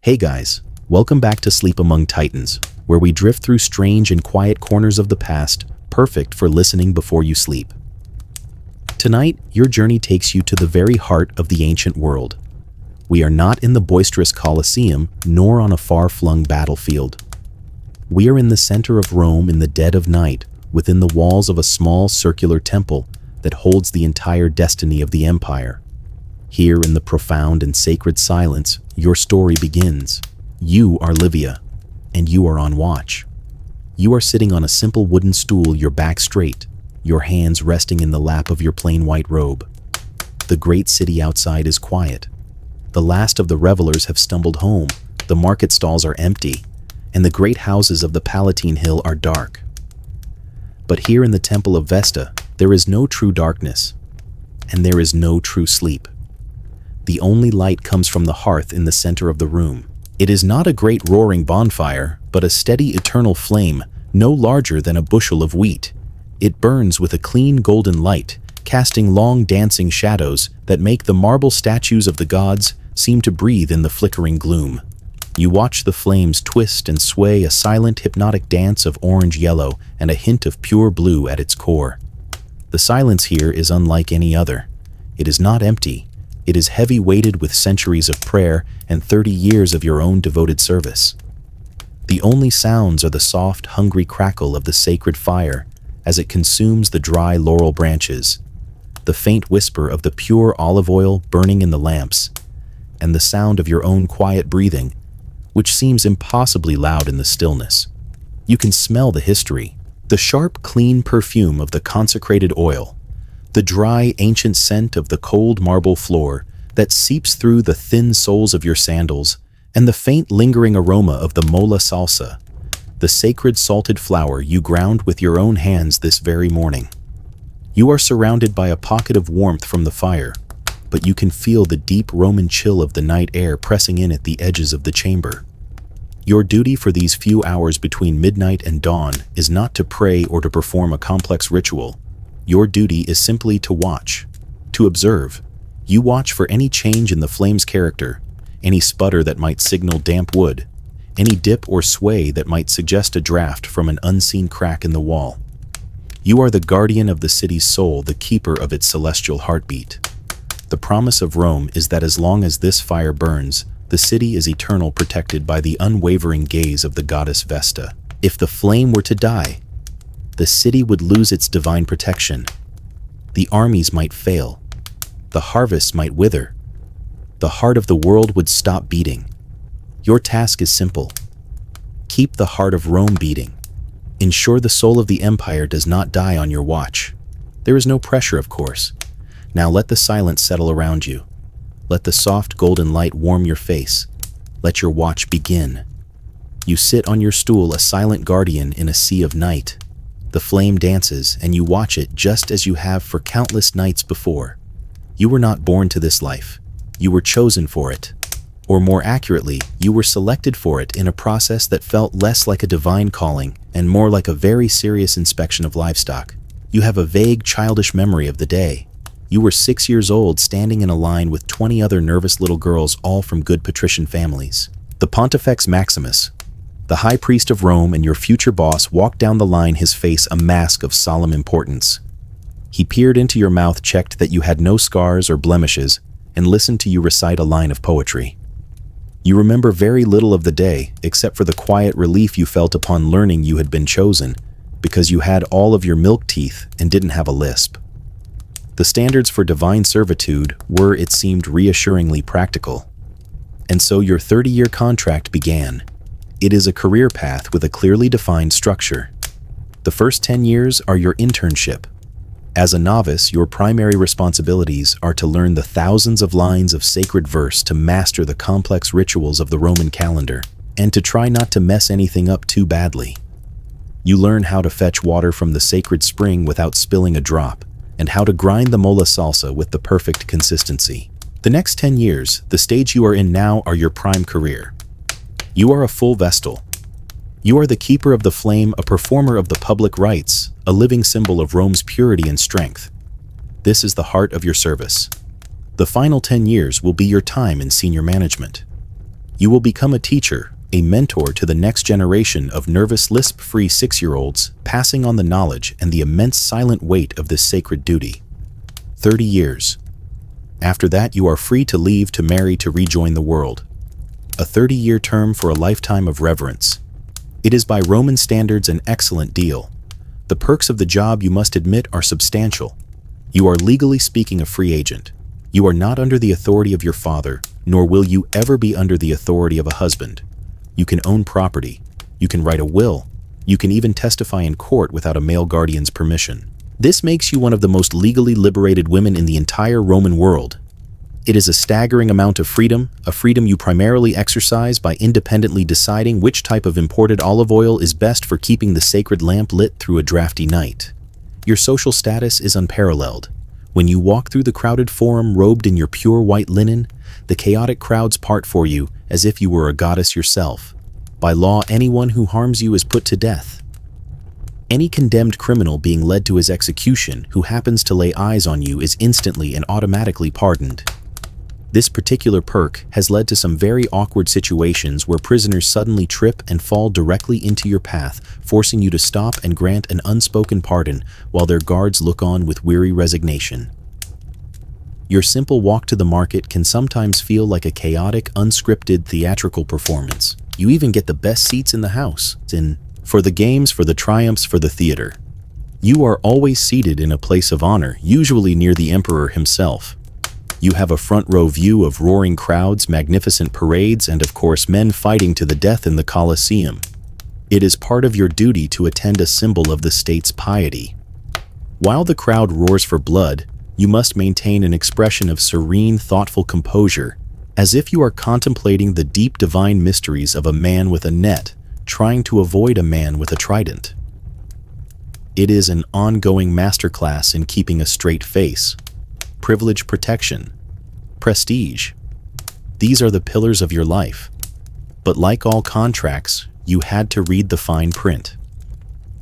Hey guys, welcome back to Sleep Among Titans, where we drift through strange and quiet corners of the past, perfect for listening before you sleep. Tonight, your journey takes you to the very heart of the ancient world. We are not in the boisterous Colosseum, nor on a far-flung battlefield. We are in the center of Rome in the dead of night, within the walls of a small circular temple that holds the entire destiny of the empire. Here in the profound and sacred silence, your story begins. You are Livia, and you are on watch. You are sitting on a simple wooden stool, your back straight, your hands resting in the lap of your plain white robe. The great city outside is quiet. The last of the revelers have stumbled home, the market stalls are empty, and the great houses of the Palatine Hill are dark. But here in the Temple of Vesta, there is no true darkness, and there is no true sleep. The only light comes from the hearth in the center of the room. It is not a great roaring bonfire, but a steady eternal flame, no larger than a bushel of wheat. It burns with a clean golden light, casting long dancing shadows that make the marble statues of the gods seem to breathe in the flickering gloom. You watch the flames twist and sway, a silent hypnotic dance of orange-yellow and a hint of pure blue at its core. The silence here is unlike any other. It is not empty. It is heavy-weighted with centuries of prayer and 30 years of your own devoted service. The only sounds are the soft, hungry crackle of the sacred fire as it consumes the dry laurel branches, the faint whisper of the pure olive oil burning in the lamps, and the sound of your own quiet breathing, which seems impossibly loud in the stillness. You can smell the history, the sharp, clean perfume of the consecrated oil, the dry, ancient scent of the cold marble floor that seeps through the thin soles of your sandals, and the faint lingering aroma of the mola salsa, the sacred salted flour you ground with your own hands this very morning. You are surrounded by a pocket of warmth from the fire, but you can feel the deep Roman chill of the night air pressing in at the edges of the chamber. Your duty for these few hours between midnight and dawn is not to pray or to perform a complex ritual. Your duty is simply to watch, to observe. You watch for any change in the flame's character, any sputter that might signal damp wood, any dip or sway that might suggest a draft from an unseen crack in the wall. You are the guardian of the city's soul, the keeper of its celestial heartbeat. The promise of Rome is that as long as this fire burns, the city is eternal, protected by the unwavering gaze of the goddess Vesta. If the flame were to die, the city would lose its divine protection. The armies might fail. The harvests might wither. The heart of the world would stop beating. Your task is simple. Keep the heart of Rome beating. Ensure the soul of the empire does not die on your watch. There is no pressure, of course. Now let the silence settle around you. Let the soft golden light warm your face. Let your watch begin. You sit on your stool, a silent guardian in a sea of night. The flame dances, and you watch it just as you have for countless nights before. You were not born to this life. You were chosen for it. Or more accurately, you were selected for it in a process that felt less like a divine calling and more like a very serious inspection of livestock. You have a vague, childish memory of the day. You were 6 years old, standing in a line with 20 other nervous little girls, all from good patrician families. The Pontifex Maximus, the high priest of Rome and your future boss, walked down the line, his face a mask of solemn importance. He peered into your mouth, checked that you had no scars or blemishes, and listened to you recite a line of poetry. You remember very little of the day, except for the quiet relief you felt upon learning you had been chosen, because you had all of your milk teeth and didn't have a lisp. The standards for divine servitude were, it seemed, reassuringly practical. And so your 30-year contract began. It is a career path with a clearly defined structure. The first 10 years are your internship. As a novice, your primary responsibilities are to learn the thousands of lines of sacred verse, to master the complex rituals of the Roman calendar, and to try not to mess anything up too badly. You learn how to fetch water from the sacred spring without spilling a drop, and how to grind the mola salsa with the perfect consistency. The next 10 years, the stage you are in now, are your prime career. You are a full Vestal. You are the keeper of the flame, a performer of the public rites, a living symbol of Rome's purity and strength. This is the heart of your service. The final 10 years will be your time in senior management. You will become a teacher, a mentor to the next generation of nervous lisp-free 6-year-olds, passing on the knowledge and the immense silent weight of this sacred duty. 30 years. After that, you are free to leave, to marry, to rejoin the world. A 30-year term for a lifetime of reverence. It is by Roman standards an excellent deal. The perks of the job, you must admit, are substantial. You are legally speaking a free agent. You are not under the authority of your father, nor will you ever be under the authority of a husband. You can own property. You can write a will. You can even testify in court without a male guardian's permission. This makes you one of the most legally liberated women in the entire Roman world. It is a staggering amount of freedom, a freedom you primarily exercise by independently deciding which type of imported olive oil is best for keeping the sacred lamp lit through a drafty night. Your social status is unparalleled. When you walk through the crowded forum robed in your pure white linen, the chaotic crowds part for you as if you were a goddess yourself. By law, anyone who harms you is put to death. Any condemned criminal being led to his execution who happens to lay eyes on you is instantly and automatically pardoned. This particular perk has led to some very awkward situations where prisoners suddenly trip and fall directly into your path, forcing you to stop and grant an unspoken pardon while their guards look on with weary resignation. Your simple walk to the market can sometimes feel like a chaotic, unscripted theatrical performance. You even get the best seats in the house, for the games, for the triumphs, for the theater. You are always seated in a place of honor, usually near the emperor himself. You have a front row view of roaring crowds, magnificent parades, and of course men fighting to the death in the Colosseum. It is part of your duty to attend a symbol of the state's piety. While the crowd roars for blood, you must maintain an expression of serene, thoughtful composure, as if you are contemplating the deep divine mysteries of a man with a net, trying to avoid a man with a trident. It is an ongoing masterclass in keeping a straight face. Privilege, protection, prestige. These are the pillars of your life. But like all contracts, you had to read the fine print.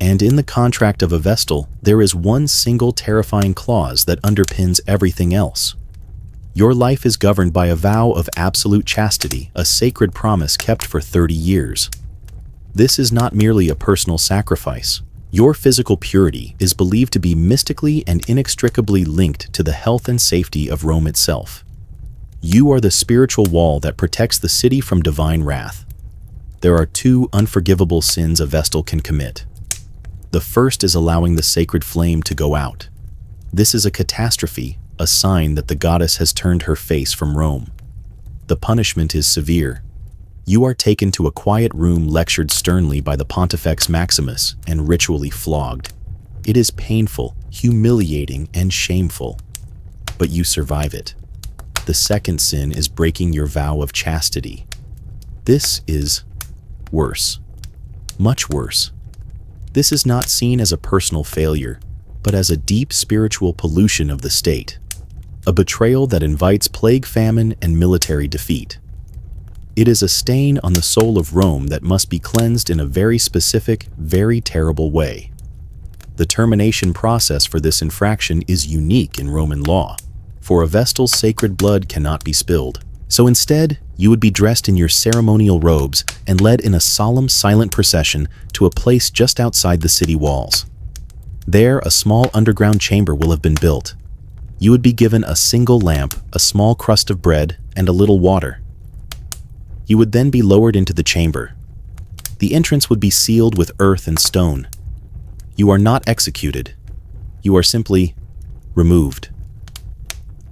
And in the contract of a Vestal, there is one single terrifying clause that underpins everything else. Your life is governed by a vow of absolute chastity, a sacred promise kept for 30 years. This is not merely a personal sacrifice. Your physical purity is believed to be mystically and inextricably linked to the health and safety of Rome itself. You are the spiritual wall that protects the city from divine wrath. There are 2 unforgivable sins a Vestal can commit. The first is allowing the sacred flame to go out. This is a catastrophe, a sign that the goddess has turned her face from Rome. The punishment is severe. You are taken to a quiet room, lectured sternly by the Pontifex Maximus, and ritually flogged. It is painful, humiliating, and shameful. But you survive it. The second sin is breaking your vow of chastity. This is worse. Much worse. This is not seen as a personal failure, but as a deep spiritual pollution of the state. A betrayal that invites plague, famine, and military defeat. It is a stain on the soul of Rome that must be cleansed in a very specific, very terrible way. The termination process for this infraction is unique in Roman law, for a Vestal's sacred blood cannot be spilled. So instead, you would be dressed in your ceremonial robes and led in a solemn, silent procession to a place just outside the city walls. There, a small underground chamber will have been built. You would be given a single lamp, a small crust of bread, and a little water. You would then be lowered into the chamber. The entrance would be sealed with earth and stone. You are not executed. You are simply removed.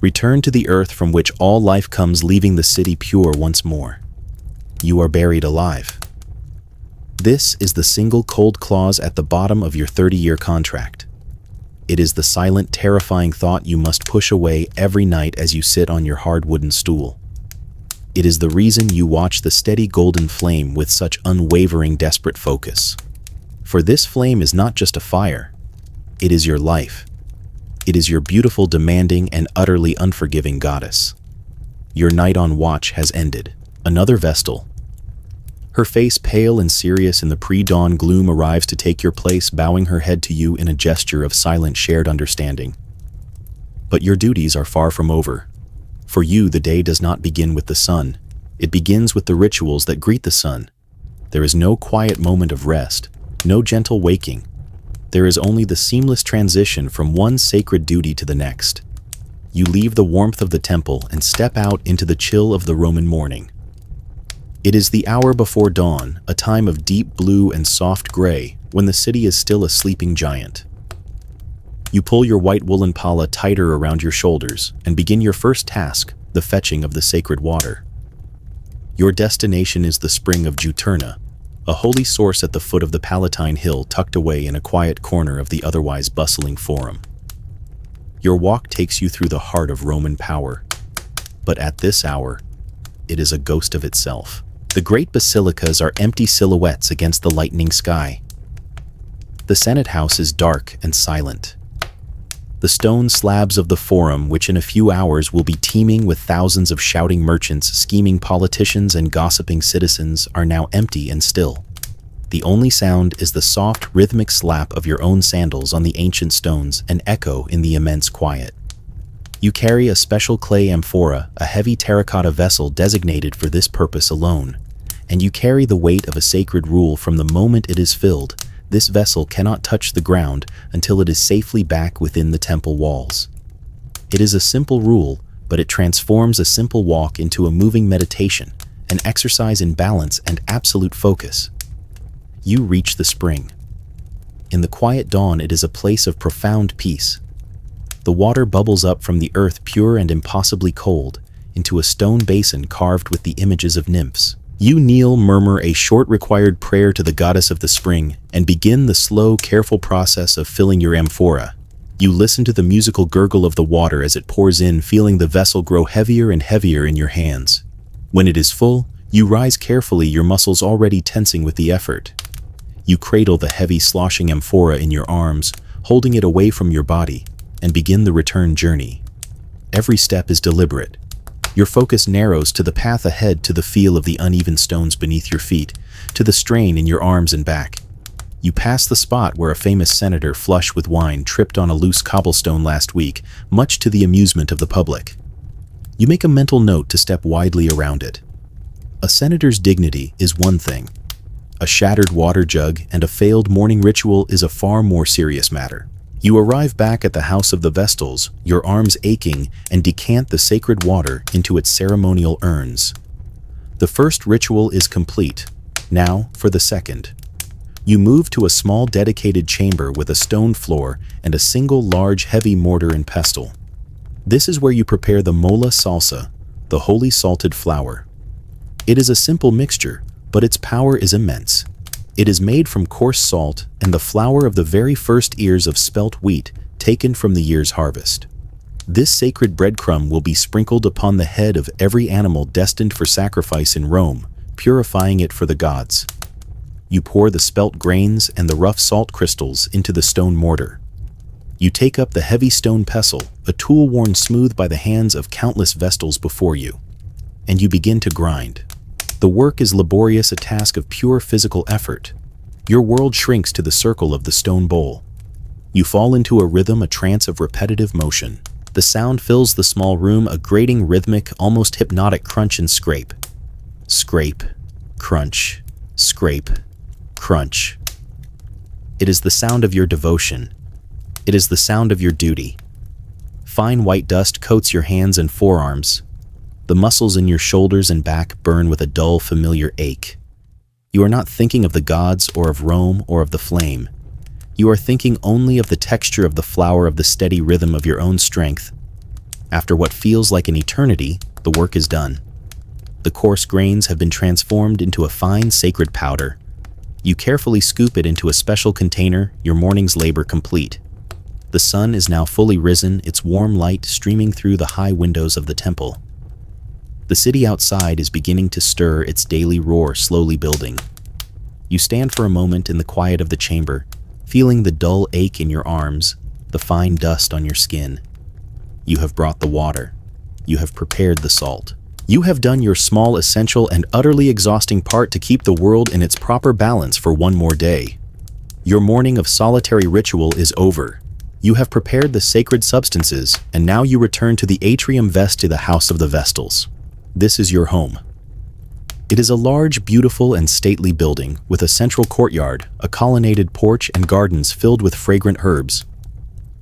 Returned to the earth from which all life comes, leaving the city pure once more. You are buried alive. This is the single cold clause at the bottom of your 30-year contract. It is the silent, terrifying thought you must push away every night as you sit on your hard wooden stool. It is the reason you watch the steady golden flame with such unwavering, desperate focus. For this flame is not just a fire. It is your life. It is your beautiful, demanding, and utterly unforgiving goddess. Your night on watch has ended. Another Vestal, her face pale and serious in the pre-dawn gloom, arrives to take your place, bowing her head to you in a gesture of silent, shared understanding. But your duties are far from over. For you, the day does not begin with the sun. It begins with the rituals that greet the sun. There is no quiet moment of rest, no gentle waking. There is only the seamless transition from one sacred duty to the next. You leave the warmth of the temple and step out into the chill of the Roman morning. It is the hour before dawn, a time of deep blue and soft gray, when the city is still a sleeping giant. You pull your white woolen palla tighter around your shoulders and begin your first task, the fetching of the sacred water. Your destination is the spring of Juturna, a holy source at the foot of the Palatine Hill tucked away in a quiet corner of the otherwise bustling Forum. Your walk takes you through the heart of Roman power. But at this hour, it is a ghost of itself. The great basilicas are empty silhouettes against the lightening sky. The Senate House is dark and silent. The stone slabs of the Forum, which in a few hours will be teeming with thousands of shouting merchants, scheming politicians, and gossiping citizens, are now empty and still. The only sound is the soft, rhythmic slap of your own sandals on the ancient stones, an echo in the immense quiet. You carry a special clay amphora, a heavy terracotta vessel designated for this purpose alone, and you carry the weight of a sacred rule from the moment it is filled. This vessel cannot touch the ground until it is safely back within the temple walls. It is a simple rule, but it transforms a simple walk into a moving meditation, an exercise in balance and absolute focus. You reach the spring. In the quiet dawn, it is a place of profound peace. The water bubbles up from the earth pure and impossibly cold, into a stone basin carved with the images of nymphs. You kneel, murmur a short required prayer to the goddess of the spring, and begin the slow, careful process of filling your amphora. You listen to the musical gurgle of the water as it pours in, feeling the vessel grow heavier and heavier in your hands. When it is full, you rise carefully, your muscles already tensing with the effort. You cradle the heavy, sloshing amphora in your arms, holding it away from your body, and begin the return journey. Every step is deliberate. Your focus narrows to the path ahead, to the feel of the uneven stones beneath your feet, to the strain in your arms and back. You pass the spot where a famous senator, flush with wine, tripped on a loose cobblestone last week, much to the amusement of the public. You make a mental note to step widely around it. A senator's dignity is one thing. A shattered water jug and a failed morning ritual is a far more serious matter. You arrive back at the House of the Vestals, your arms aching, and decant the sacred water into its ceremonial urns. The first ritual is complete. Now for the second. You move to a small dedicated chamber with a stone floor and a single large heavy mortar and pestle. This is where you prepare the mola salsa, the holy salted flour. It is a simple mixture, but its power is immense. It is made from coarse salt and the flour of the very first ears of spelt wheat taken from the year's harvest. This sacred breadcrumb will be sprinkled upon the head of every animal destined for sacrifice in Rome, purifying it for the gods. You pour the spelt grains and the rough salt crystals into the stone mortar. You take up the heavy stone pestle, a tool worn smooth by the hands of countless Vestals before you, and you begin to grind. The work is laborious, a task of pure physical effort. Your world shrinks to the circle of the stone bowl. You fall into a rhythm, a trance of repetitive motion. The sound fills the small room, a grating, rhythmic, almost hypnotic crunch and scrape. Scrape, crunch, scrape, crunch. It is the sound of your devotion. It is the sound of your duty. Fine white dust coats your hands and forearms. The muscles in your shoulders and back burn with a dull, familiar ache. You are not thinking of the gods or of Rome or of the flame. You are thinking only of the texture of the flour, of the steady rhythm of your own strength. After what feels like an eternity, the work is done. The coarse grains have been transformed into a fine, sacred powder. You carefully scoop it into a special container, your morning's labor complete. The sun is now fully risen, its warm light streaming through the high windows of the temple. The city outside is beginning to stir, its daily roar slowly building. You stand for a moment in the quiet of the chamber, feeling the dull ache in your arms, the fine dust on your skin. You have brought the water. You have prepared the salt. You have done your small, essential, and utterly exhausting part to keep the world in its proper balance for one more day. Your morning of solitary ritual is over. You have prepared the sacred substances, and now you return to the Atrium Vest, to the House of the Vestals. This is your home. It is a large, beautiful, and stately building with a central courtyard, a colonnaded porch, and gardens filled with fragrant herbs.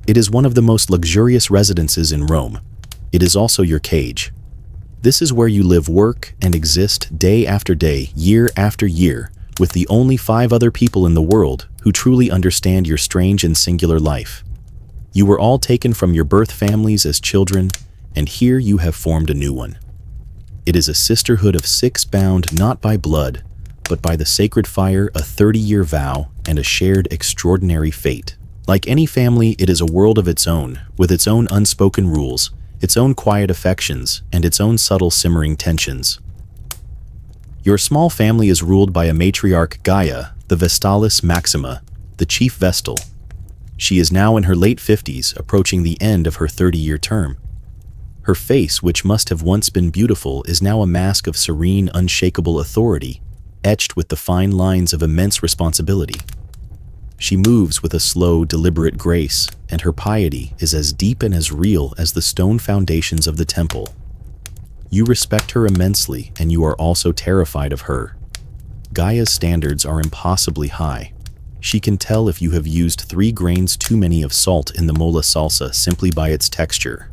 It is one of the most luxurious residences in Rome. It is also your cage. This is where you live, work, and exist day after day, year after year, with the only 5 other people in the world who truly understand your strange and singular life. You were all taken from your birth families as children, and here you have formed a new one. It is a sisterhood of 6 bound not by blood, but by the sacred fire, a 30-year vow, and a shared extraordinary fate. Like any family, it is a world of its own, with its own unspoken rules, its own quiet affections, and its own subtle simmering tensions. Your small family is ruled by a matriarch, Gaia, the Vestalis Maxima, the chief Vestal. She is now in her late 50s, approaching the end of her 30-year term. Her face, which must have once been beautiful, is now a mask of serene, unshakable authority, etched with the fine lines of immense responsibility. She moves with a slow, deliberate grace, and her piety is as deep and as real as the stone foundations of the temple. You respect her immensely, and you are also terrified of her. Gaia's standards are impossibly high. She can tell if you have used 3 grains too many of salt in the mola salsa simply by its texture.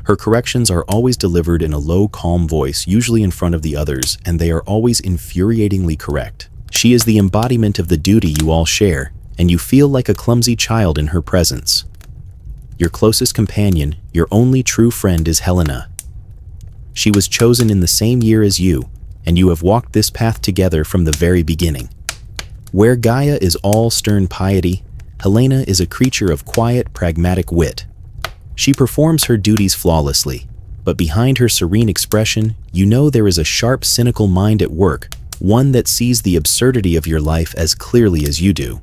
Her corrections are always delivered in a low, calm voice, usually in front of the others, and they are always infuriatingly correct. She is the embodiment of the duty you all share, and you feel like a clumsy child in her presence. Your closest companion, your only true friend, is Helena. She was chosen in the same year as you, and you have walked this path together from the very beginning. Where Gaia is all stern piety, Helena is a creature of quiet, pragmatic wit. She performs her duties flawlessly, but behind her serene expression, you know there is a sharp, cynical mind at work, one that sees the absurdity of your life as clearly as you do.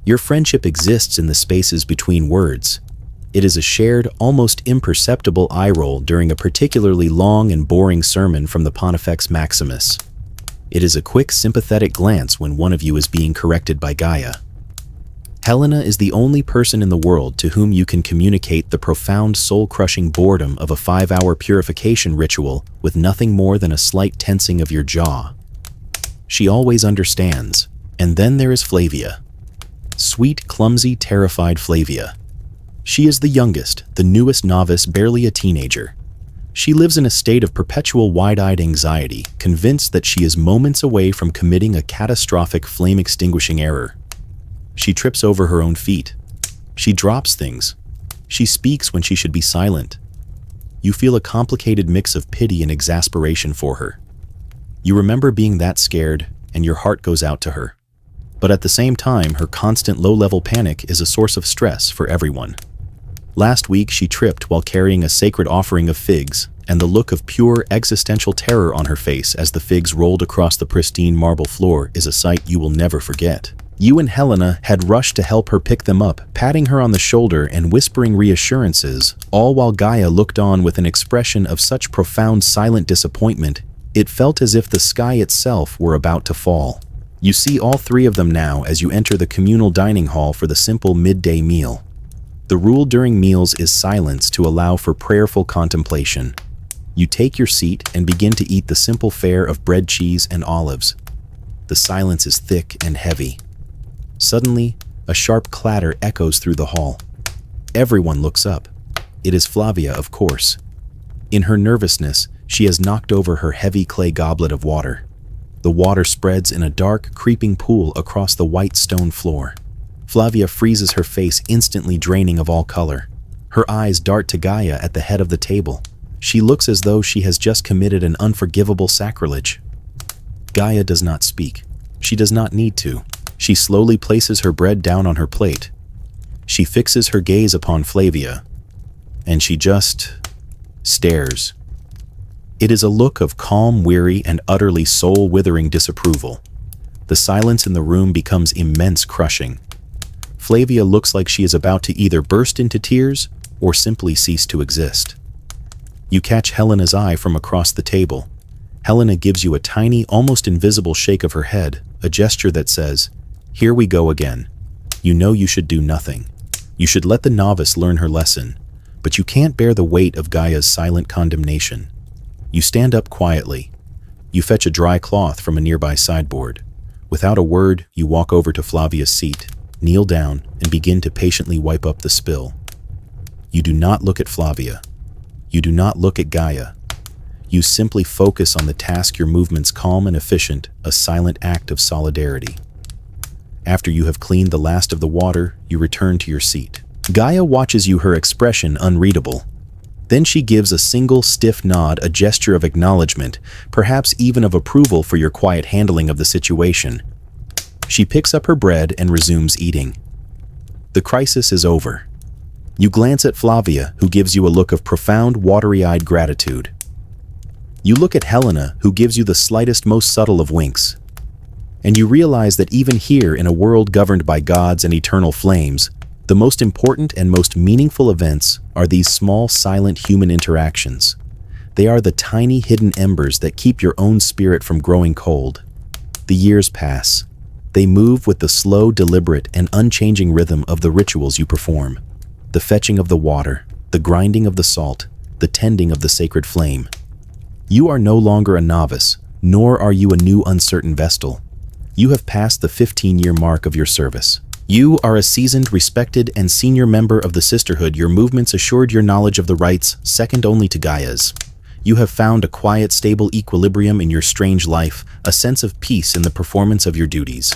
Your friendship exists in the spaces between words. It is a shared, almost imperceptible eye roll during a particularly long and boring sermon from the Pontifex Maximus. It is a quick, sympathetic glance when one of you is being corrected by Gaia. Helena is the only person in the world to whom you can communicate the profound, soul-crushing boredom of a 5-hour purification ritual with nothing more than a slight tensing of your jaw. She always understands. And then there is Flavia. Sweet, clumsy, terrified Flavia. She is the youngest, the newest novice, barely a teenager. She lives in a state of perpetual wide-eyed anxiety, convinced that she is moments away from committing a catastrophic flame-extinguishing error. She trips over her own feet. She drops things. She speaks when she should be silent. You feel a complicated mix of pity and exasperation for her. You remember being that scared, and your heart goes out to her. But at the same time, her constant low-level panic is a source of stress for everyone. Last week, she tripped while carrying a sacred offering of figs, and the look of pure existential terror on her face as the figs rolled across the pristine marble floor is a sight you will never forget. You and Helena had rushed to help her pick them up, patting her on the shoulder and whispering reassurances, all while Gaia looked on with an expression of such profound silent disappointment, it felt as if the sky itself were about to fall. You see all 3 of them now as you enter the communal dining hall for the simple midday meal. The rule during meals is silence to allow for prayerful contemplation. You take your seat and begin to eat the simple fare of bread, cheese, and olives. The silence is thick and heavy. Suddenly, a sharp clatter echoes through the hall. Everyone looks up. It is Flavia, of course. In her nervousness, she has knocked over her heavy clay goblet of water. The water spreads in a dark, creeping pool across the white stone floor. Flavia freezes her face, instantly draining of all color. Her eyes dart to Gaia at the head of the table. She looks as though she has just committed an unforgivable sacrilege. Gaia does not speak. She does not need to. She slowly places her bread down on her plate. She fixes her gaze upon Flavia, and she just stares. It is a look of calm, weary, and utterly soul-withering disapproval. The silence in the room becomes immense, crushing. Flavia looks like she is about to either burst into tears or simply cease to exist. You catch Helena's eye from across the table. Helena gives you a tiny, almost invisible shake of her head, a gesture that says, "Here we go again. You know you should do nothing. You should let the novice learn her lesson, but you can't bear the weight of Gaia's silent condemnation. You stand up quietly. You fetch a dry cloth from a nearby sideboard. Without a word, you walk over to Flavia's seat, kneel down, and begin to patiently wipe up the spill. You do not look at Flavia. You do not look at Gaia. You simply focus on the task, your movements calm and efficient, a silent act of solidarity. After you have cleaned the last of the water, you return to your seat. Gaia watches you, her expression unreadable. Then she gives a single stiff nod, a gesture of acknowledgement, perhaps even of approval for your quiet handling of the situation. She picks up her bread and resumes eating. The crisis is over. You glance at Flavia, who gives you a look of profound, watery-eyed gratitude. You look at Helena, who gives you the slightest, most subtle of winks. And you realize that even here, in a world governed by gods and eternal flames, the most important and most meaningful events are these small, silent human interactions. They are the tiny, hidden embers that keep your own spirit from growing cold. The years pass. They move with the slow, deliberate, and unchanging rhythm of the rituals you perform. The fetching of the water, the grinding of the salt, the tending of the sacred flame. You are no longer a novice, nor are you a new, uncertain Vestal. You have passed the 15-year mark of your service. You are a seasoned, respected, and senior member of the sisterhood. Your movements assured your knowledge of the rites, second only to Gaia's. You have found a quiet, stable equilibrium in your strange life, a sense of peace in the performance of your duties.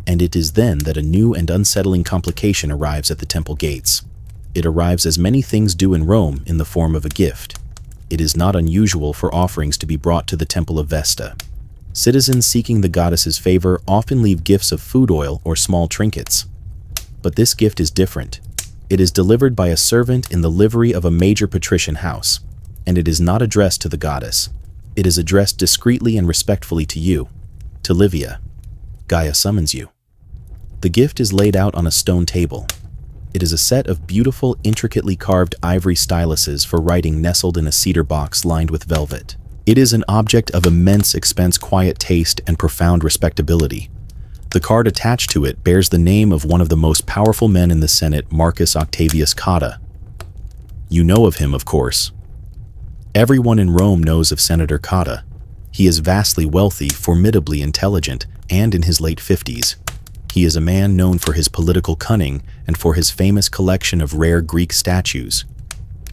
And it is then that a new and unsettling complication arrives at the temple gates. It arrives as many things do in Rome, in the form of a gift. It is not unusual for offerings to be brought to the Temple of Vesta. Citizens seeking the goddess's favor often leave gifts of food oil or small trinkets. But this gift is different. It is delivered by a servant in the livery of a major patrician house, and it is not addressed to the goddess. It is addressed discreetly and respectfully to you, to Livia. Gaia summons you. The gift is laid out on a stone table. It is a set of beautiful, intricately carved ivory styluses for writing nestled in a cedar box lined with velvet. It is an object of immense expense, quiet taste, and profound respectability. The card attached to it bears the name of one of the most powerful men in the Senate, Marcus Octavius Cotta. You know of him, of course. Everyone in Rome knows of Senator Cotta. He is vastly wealthy, formidably intelligent, and in his late 50s. He is a man known for his political cunning and for his famous collection of rare Greek statues.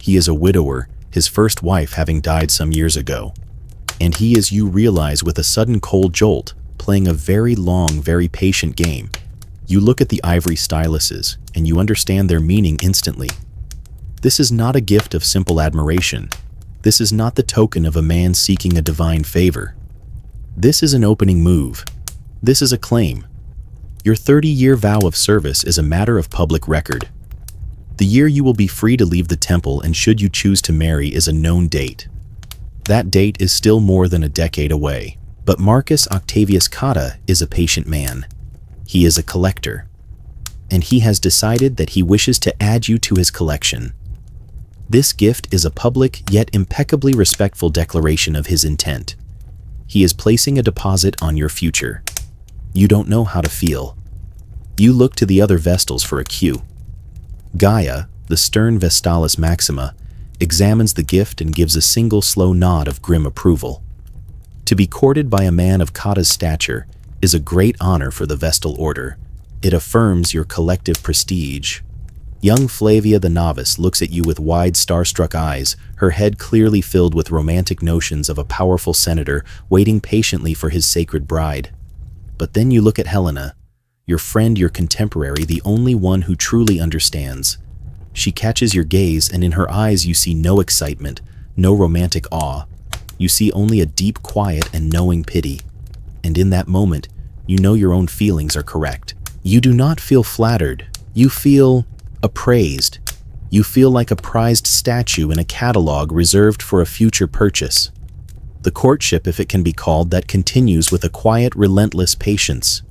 He is a widower, his first wife having died some years ago. And he, as you realize with a sudden cold jolt, playing a very long, very patient game. You look at the ivory styluses, and you understand their meaning instantly. This is not a gift of simple admiration. This is not the token of a man seeking a divine favor. This is an opening move. This is a claim. Your 30-year vow of service is a matter of public record. The year you will be free to leave the temple, and should you choose to marry, is a known date. That date is still more than a decade away. But Marcus Octavius Cotta is a patient man. He is a collector. And he has decided that he wishes to add you to his collection. This gift is a public yet impeccably respectful declaration of his intent. He is placing a deposit on your future. You don't know how to feel. You look to the other Vestals for a cue. Gaia, the stern Vestalis Maxima, examines the gift and gives a single slow nod of grim approval. To be courted by a man of Cotta's stature is a great honor for the Vestal Order. It affirms your collective prestige. Young Flavia the novice looks at you with wide, starstruck eyes, her head clearly filled with romantic notions of a powerful senator waiting patiently for his sacred bride. But then you look at Helena, your friend, your contemporary, the only one who truly understands. She catches your gaze, and in her eyes you see no excitement, no romantic awe. You see only a deep, quiet, and knowing pity. And in that moment, you know your own feelings are correct. You do not feel flattered. You feel appraised. You feel like a prized statue in a catalog reserved for a future purchase. The courtship, if it can be called that, continues with a quiet, relentless patience.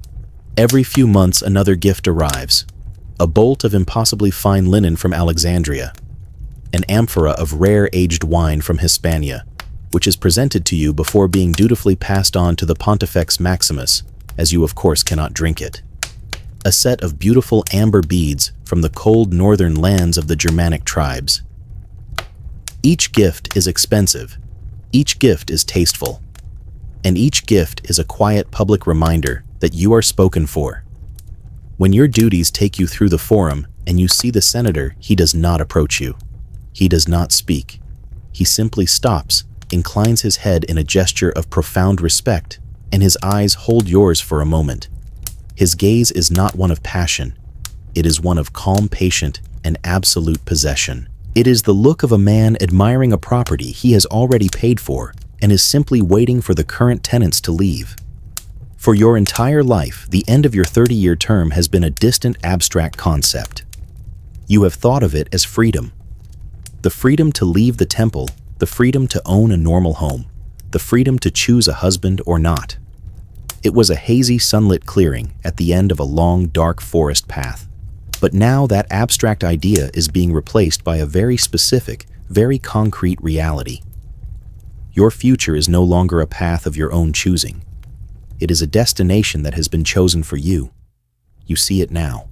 Every few months another gift arrives. A bolt of impossibly fine linen from Alexandria. An amphora of rare aged wine from Hispania, which is presented to you before being dutifully passed on to the Pontifex Maximus, as you of course cannot drink it. A set of beautiful amber beads from the cold northern lands of the Germanic tribes. Each gift is expensive. Each gift is tasteful. and each gift is a quiet public reminder that you are spoken for. When your duties take you through the forum and you see the senator, he does not approach you. He does not speak. He simply stops, inclines his head in a gesture of profound respect, and his eyes hold yours for a moment. His gaze is not one of passion. It is one of calm patience and absolute possession. It is the look of a man admiring a property he has already paid for and is simply waiting for the current tenants to leave. For your entire life, the end of your 30-year term has been a distant, abstract concept. You have thought of it as freedom. The freedom to leave the temple, the freedom to own a normal home, the freedom to choose a husband or not. It was a hazy, sunlit clearing at the end of a long, dark forest path. But now that abstract idea is being replaced by a very specific, very concrete reality. Your future is no longer a path of your own choosing. It is a destination that has been chosen for you. You see it now.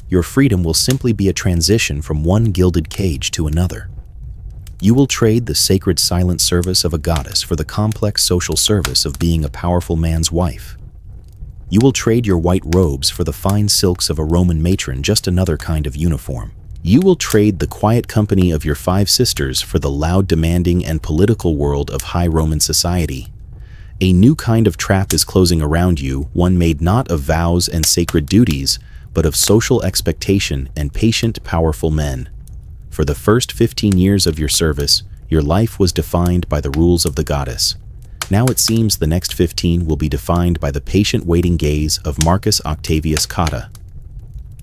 Your freedom will simply be a transition from one gilded cage to another. You will trade the sacred silent service of a goddess for the complex social service of being a powerful man's wife. You will trade your white robes for the fine silks of a Roman matron, just another kind of uniform. You will trade the quiet company of your 5 sisters for the loud, demanding, and political world of high Roman society. A new kind of trap is closing around you, one made not of vows and sacred duties, but of social expectation and patient, powerful men. For the first 15 years of your service, your life was defined by the rules of the goddess. Now it seems the next 15 will be defined by the patient waiting gaze of Marcus Octavius Cotta.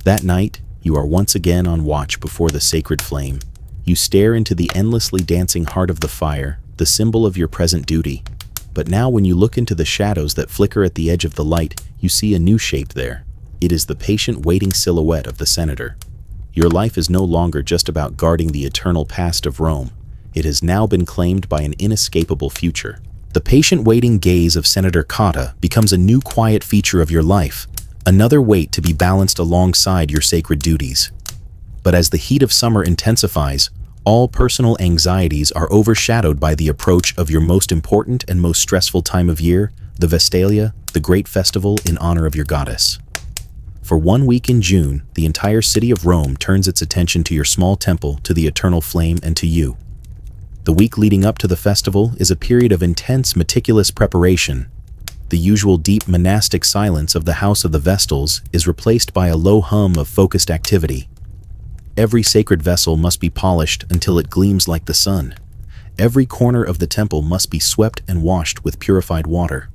That night, you are once again on watch before the sacred flame. You stare into the endlessly dancing heart of the fire, the symbol of your present duty. But now when you look into the shadows that flicker at the edge of the light, you see a new shape there. It is the patient waiting silhouette of the senator. Your life is no longer just about guarding the eternal past of Rome. It has now been claimed by an inescapable future. The patient waiting gaze of Senator Cotta becomes a new quiet feature of your life, another weight to be balanced alongside your sacred duties. But as the heat of summer intensifies, all personal anxieties are overshadowed by the approach of your most important and most stressful time of year, the Vestalia, the great festival in honor of your goddess. For 1 week in June, the entire city of Rome turns its attention to your small temple, to the eternal flame, and to you. The week leading up to the festival is a period of intense, meticulous preparation. The usual deep monastic silence of the house of the Vestals is replaced by a low hum of focused activity. Every sacred vessel must be polished until it gleams like the sun. Every corner of the temple must be swept and washed with purified water.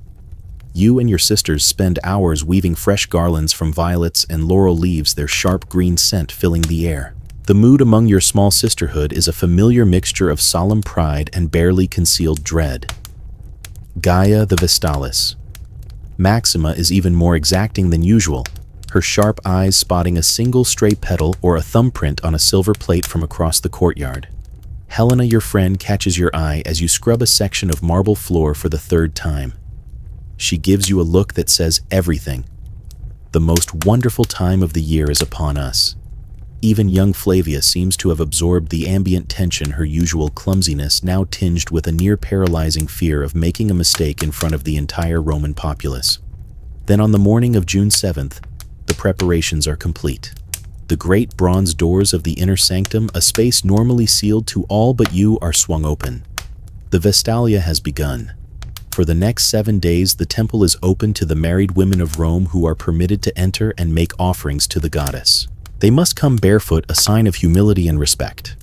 You and your sisters spend hours weaving fresh garlands from violets and laurel leaves, their sharp green scent filling the air. The mood among your small sisterhood is a familiar mixture of solemn pride and barely concealed dread. Gaia the Vestalis. Maxima is even more exacting than usual, her sharp eyes spotting a single stray petal or a thumbprint on a silver plate from across the courtyard. Helena, your friend, catches your eye as you scrub a section of marble floor for the 3rd time. She gives you a look that says everything. The most wonderful time of the year is upon us. Even young Flavia seems to have absorbed the ambient tension, her usual clumsiness now tinged with a near-paralyzing fear of making a mistake in front of the entire Roman populace. Then on the morning of June 7th, the preparations are complete. The great bronze doors of the inner sanctum, a space normally sealed to all but you, are swung open. The Vestalia has begun. For the next 7 days, the temple is open to the married women of Rome who are permitted to enter and make offerings to the goddess. They must come barefoot, a sign of humility and respect.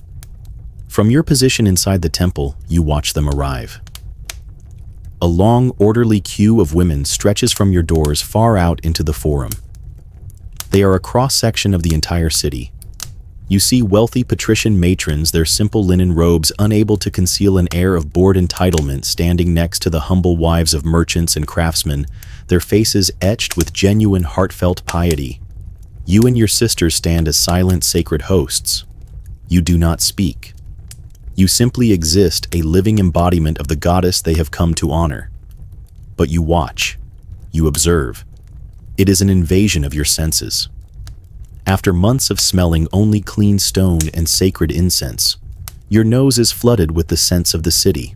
From your position inside the temple, you watch them arrive. A long, orderly queue of women stretches from your doors far out into the forum. They are a cross-section of the entire city. You see wealthy patrician matrons, their simple linen robes unable to conceal an air of bored entitlement, standing next to the humble wives of merchants and craftsmen, their faces etched with genuine heartfelt piety. You and your sisters stand as silent, sacred hosts. You do not speak. You simply exist, a living embodiment of the goddess they have come to honor. But you watch. You observe. It is an invasion of your senses. After months of smelling only clean stone and sacred incense, your nose is flooded with the scents of the city.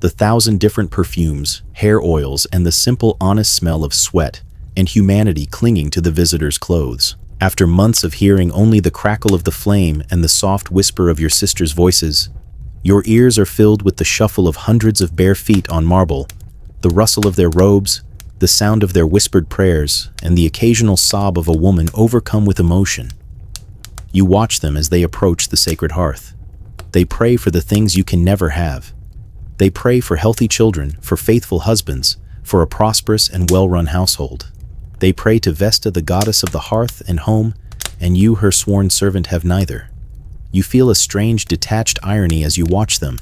The 1,000 different perfumes, hair oils, and the simple, honest smell of sweat and humanity clinging to the visitor's clothes. After months of hearing only the crackle of the flame and the soft whisper of your sisters' voices, your ears are filled with the shuffle of hundreds of bare feet on marble, the rustle of their robes, the sound of their whispered prayers, and the occasional sob of a woman overcome with emotion. You watch them as they approach the sacred hearth. They pray for the things you can never have. They pray for healthy children, for faithful husbands, for a prosperous and well-run household. They pray to Vesta, the goddess of the hearth and home, and you, her sworn servant, have neither. You feel a strange, detached irony as you watch them.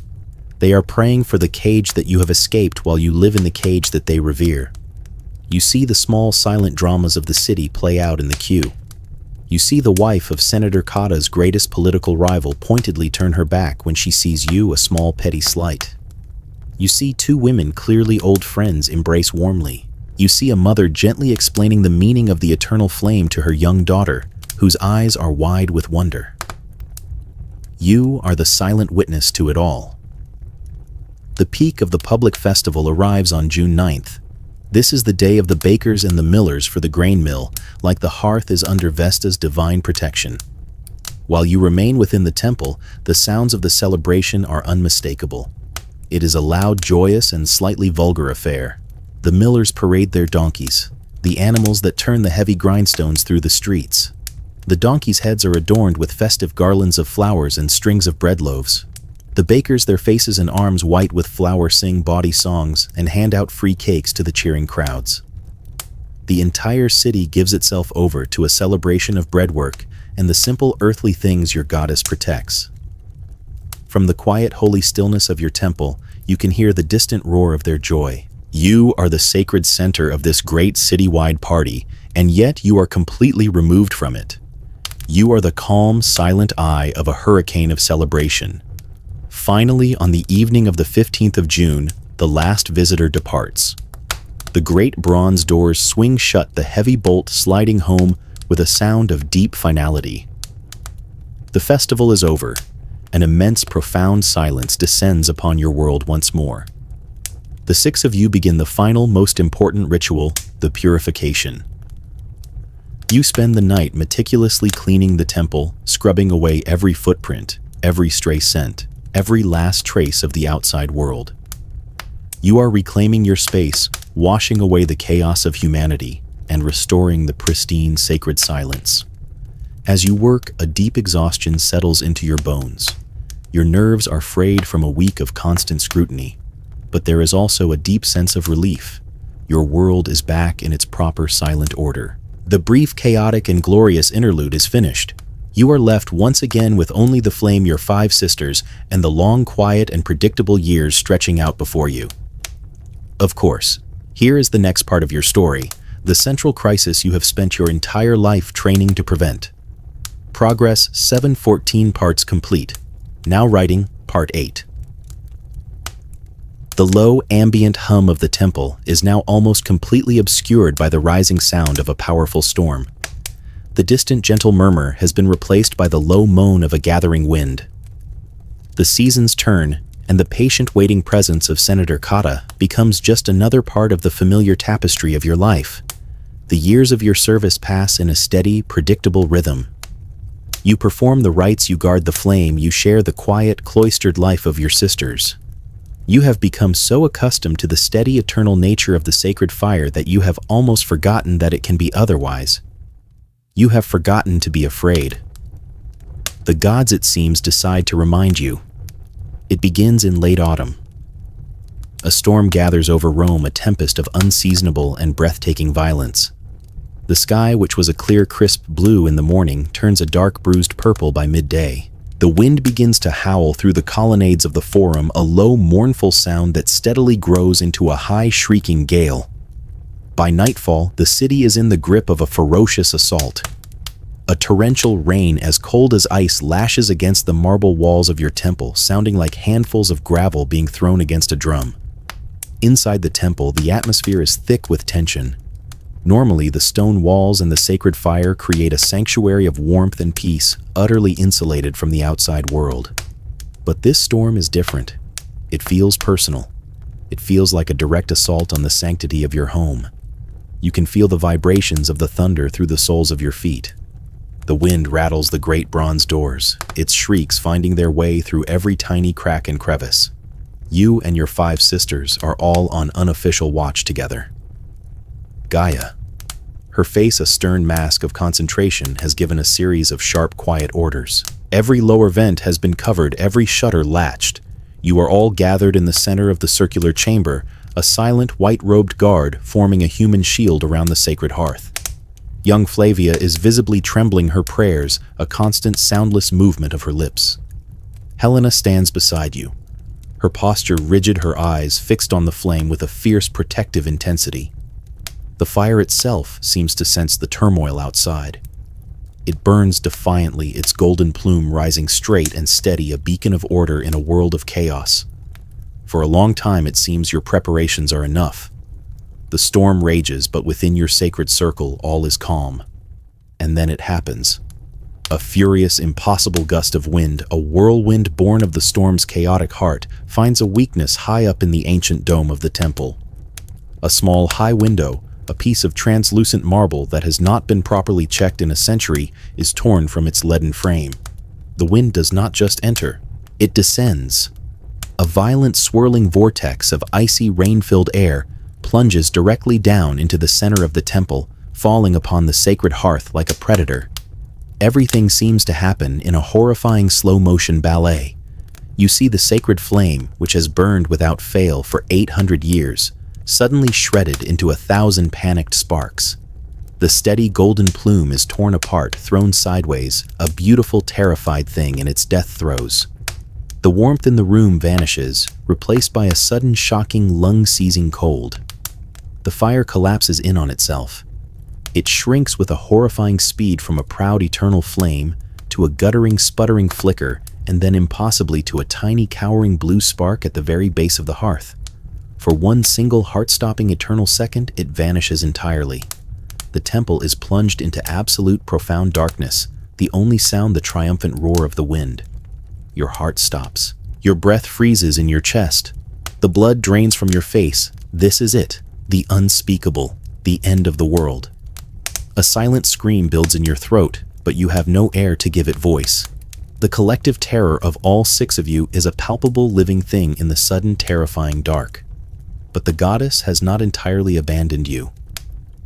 They are praying for the cage that you have escaped while you live in the cage that they revere. You see the small, silent dramas of the city play out in the queue. You see the wife of Senator Cotta's greatest political rival pointedly turn her back when she sees you, a small, petty slight. You see two women, clearly old friends, embrace warmly. You see a mother gently explaining the meaning of the eternal flame to her young daughter, whose eyes are wide with wonder. You are the silent witness to it all. The peak of the public festival arrives on June 9th. This is the day of the bakers and the millers for the grain mill, like the hearth is under Vesta's divine protection. While you remain within the temple, the sounds of the celebration are unmistakable. It is a loud, joyous, and slightly vulgar affair. The millers parade their donkeys, the animals that turn the heavy grindstones through the streets. The donkeys' heads are adorned with festive garlands of flowers and strings of bread loaves. The bakers, their faces and arms white with flour, sing bawdy songs and hand out free cakes to the cheering crowds. The entire city gives itself over to a celebration of breadwork and the simple earthly things your goddess protects. From the quiet, holy stillness of your temple, you can hear the distant roar of their joy. You are the sacred center of this great citywide party, and yet you are completely removed from it. You are the calm, silent eye of a hurricane of celebration. Finally, on the evening of the 15th of June, the last visitor departs. The great bronze doors swing shut, the heavy bolt sliding home with a sound of deep finality. The festival is over. An immense, profound silence descends upon your world once more. The six of you begin the final, most important ritual, the purification. You spend the night meticulously cleaning the temple, scrubbing away every footprint, every stray scent, every last trace of the outside world. You are reclaiming your space, washing away the chaos of humanity, and restoring the pristine, sacred silence. As you work, a deep exhaustion settles into your bones. Your nerves are frayed from a week of constant scrutiny. But there is also a deep sense of relief. Your world is back in its proper silent order. The brief, chaotic, and glorious interlude is finished. You are left once again with only the flame, your 5 sisters, and the long, quiet, and predictable years stretching out before you. Of course, here is the next part of your story, the central crisis you have spent your entire life training to prevent. Progress 714 parts complete. Now writing part 8. The low, ambient hum of the temple is now almost completely obscured by the rising sound of a powerful storm. The distant, gentle murmur has been replaced by the low moan of a gathering wind. The seasons turn, and the patient, waiting presence of Senator Cotta becomes just another part of the familiar tapestry of your life. The years of your service pass in a steady, predictable rhythm. You perform the rites, you guard the flame, you share the quiet, cloistered life of your sisters. You have become so accustomed to the steady, eternal nature of the sacred fire that you have almost forgotten that it can be otherwise. You have forgotten to be afraid. The gods, it seems, decide to remind you. It begins in late autumn. A storm gathers over Rome, a tempest of unseasonable and breathtaking violence. The sky, which was a clear, crisp blue in the morning, turns a dark, bruised purple by midday. The wind begins to howl through the colonnades of the Forum, a low, mournful sound that steadily grows into a high, shrieking gale. By nightfall, the city is in the grip of a ferocious assault. A torrential rain as cold as ice lashes against the marble walls of your temple, sounding like handfuls of gravel being thrown against a drum. Inside the temple, the atmosphere is thick with tension. Normally, the stone walls and the sacred fire create a sanctuary of warmth and peace, utterly insulated from the outside world. But this storm is different. It feels personal. It feels like a direct assault on the sanctity of your home. You can feel the vibrations of the thunder through the soles of your feet. The wind rattles the great bronze doors, its shrieks finding their way through every tiny crack and crevice. You and your 5 sisters are all on unofficial watch together. Gaia, her face a stern mask of concentration, has given a series of sharp, quiet orders. Every lower vent has been covered, every shutter latched. You are all gathered in the center of the circular chamber, a silent, white-robed guard forming a human shield around the sacred hearth. Young Flavia is visibly trembling her prayers, a constant soundless movement of her lips. Helena stands beside you, her posture rigid, her eyes fixed on the flame with a fierce protective intensity. The fire itself seems to sense the turmoil outside. It burns defiantly, its golden plume rising straight and steady, a beacon of order in a world of chaos. For a long time it seems your preparations are enough. The storm rages, but within your sacred circle all is calm. And then it happens. A furious, impossible gust of wind, a whirlwind born of the storm's chaotic heart, finds a weakness high up in the ancient dome of the temple. A small, high window, a piece of translucent marble that has not been properly checked in a century, is torn from its leaden frame. The wind does not just enter, it descends. A violent swirling vortex of icy rain-filled air plunges directly down into the center of the temple, falling upon the sacred hearth like a predator. Everything seems to happen in a horrifying slow-motion ballet. You see the sacred flame, which has burned without fail for 800 years, suddenly shredded into 1,000 panicked sparks. The steady golden plume is torn apart, thrown sideways, a beautiful, terrified thing in its death throes. The warmth in the room vanishes, replaced by a sudden, shocking, lung-seizing cold. The fire collapses in on itself. It shrinks with a horrifying speed from a proud eternal flame to a guttering, sputtering flicker, and then impossibly to a tiny, cowering blue spark at the very base of the hearth. For one single heart-stopping eternal second, it vanishes entirely. The temple is plunged into absolute profound darkness, the only sound the triumphant roar of the wind. Your heart stops. Your breath freezes in your chest. The blood drains from your face. This is it. The unspeakable, the end of the world. A silent scream builds in your throat, but you have no air to give it voice. The collective terror of all 6 of you is a palpable living thing in the sudden terrifying dark. But the goddess has not entirely abandoned you.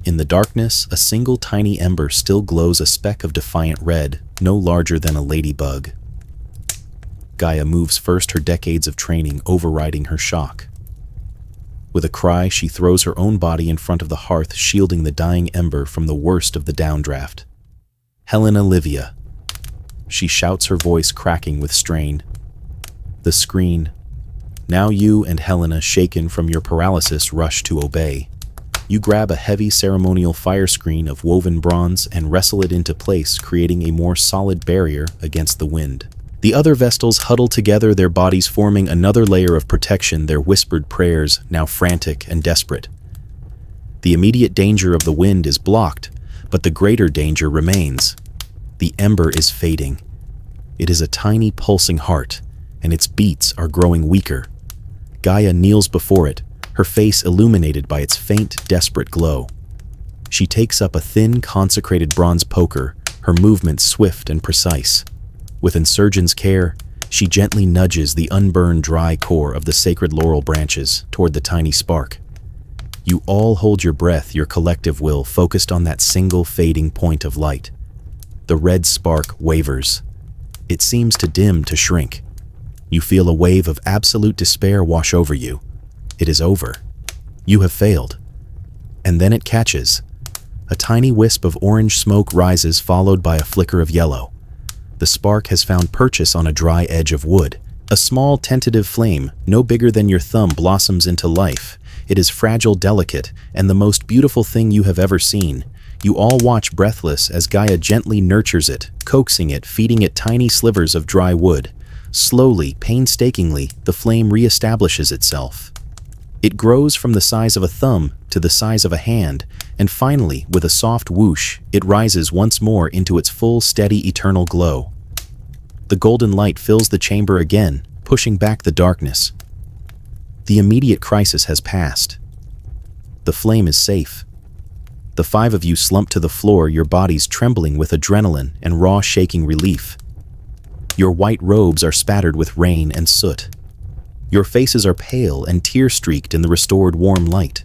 In the darkness, a single tiny ember still glows, a speck of defiant red, no larger than a ladybug. Gaia moves first, her decades of training overriding her shock. With a cry, she throws her own body in front of the hearth, shielding the dying ember from the worst of the downdraft. Helena, Livia. She shouts, her voice cracking with strain. The screen. Now you and Helena, shaken from your paralysis, rush to obey. You grab a heavy ceremonial fire screen of woven bronze and wrestle it into place, creating a more solid barrier against the wind. The other Vestals huddle together, their bodies forming another layer of protection, their whispered prayers now frantic and desperate. The immediate danger of the wind is blocked, but the greater danger remains. The ember is fading. It is a tiny pulsing heart, and its beats are growing weaker. Gaia kneels before it, her face illuminated by its faint, desperate glow. She takes up a thin, consecrated bronze poker, her movements swift and precise. With insurgent's care, she gently nudges the unburned dry core of the sacred laurel branches toward the tiny spark. You all hold your breath, your collective will focused on that single fading point of light. The red spark wavers. It seems to dim, to shrink. You feel a wave of absolute despair wash over you. It is over. You have failed. And then it catches. A tiny wisp of orange smoke rises, followed by a flicker of yellow. The spark has found purchase on a dry edge of wood. A small, tentative flame, no bigger than your thumb, blossoms into life. It is fragile, delicate, and the most beautiful thing you have ever seen. You all watch breathless as Gaia gently nurtures it, coaxing it, feeding it tiny slivers of dry wood. Slowly, painstakingly, the flame reestablishes itself. It grows from the size of a thumb to the size of a hand, and finally, with a soft whoosh, it rises once more into its full, steady, eternal glow. The golden light fills the chamber again, pushing back the darkness. The immediate crisis has passed. The flame is safe. The five of you slump to the floor, your bodies trembling with adrenaline and raw shaking relief. Your white robes are spattered with rain and soot. Your faces are pale and tear-streaked in the restored warm light.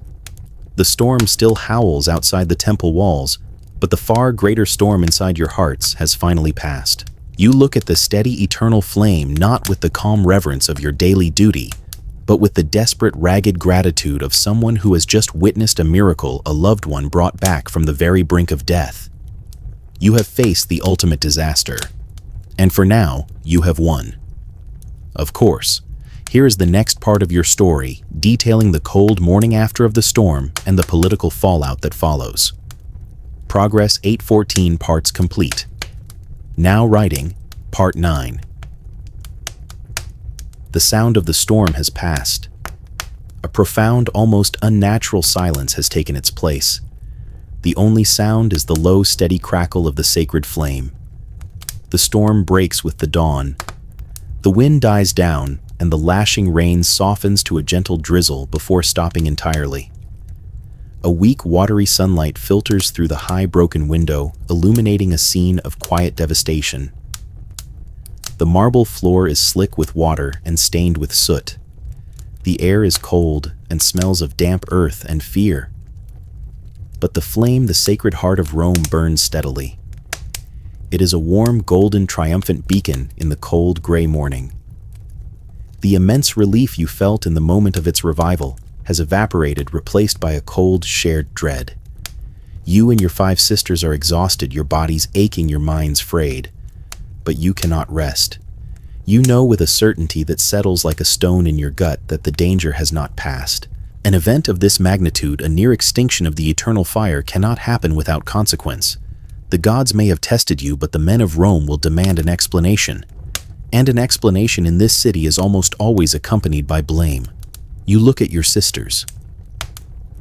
The storm still howls outside the temple walls, but the far greater storm inside your hearts has finally passed. You look at the steady eternal flame not with the calm reverence of your daily duty, but with the desperate, ragged gratitude of someone who has just witnessed a miracle, a loved one brought back from the very brink of death. You have faced the ultimate disaster, and for now, you have won. Of course, here is the next part of your story, detailing the cold morning after of the storm and the political fallout that follows. Progress 814 parts complete. Now writing, Part 9. The sound of the storm has passed. A profound, almost unnatural silence has taken its place. The only sound is the low, steady crackle of the sacred flame. The storm breaks with the dawn. The wind dies down, and the lashing rain softens to a gentle drizzle before stopping entirely. A weak, watery sunlight filters through the high, broken window, illuminating a scene of quiet devastation. The marble floor is slick with water and stained with soot. The air is cold and smells of damp earth and fear. But the flame, the sacred heart of Rome, burns steadily. It is a warm, golden, triumphant beacon in the cold, gray morning. The immense relief you felt in the moment of its revival has evaporated, replaced by a cold, shared dread. You and your five sisters are exhausted, your bodies aching, your minds frayed. But you cannot rest. You know with a certainty that settles like a stone in your gut that the danger has not passed. An event of this magnitude, a near extinction of the eternal fire, cannot happen without consequence. The gods may have tested you, but the men of Rome will demand an explanation. And an explanation in this city is almost always accompanied by blame. You look at your sisters.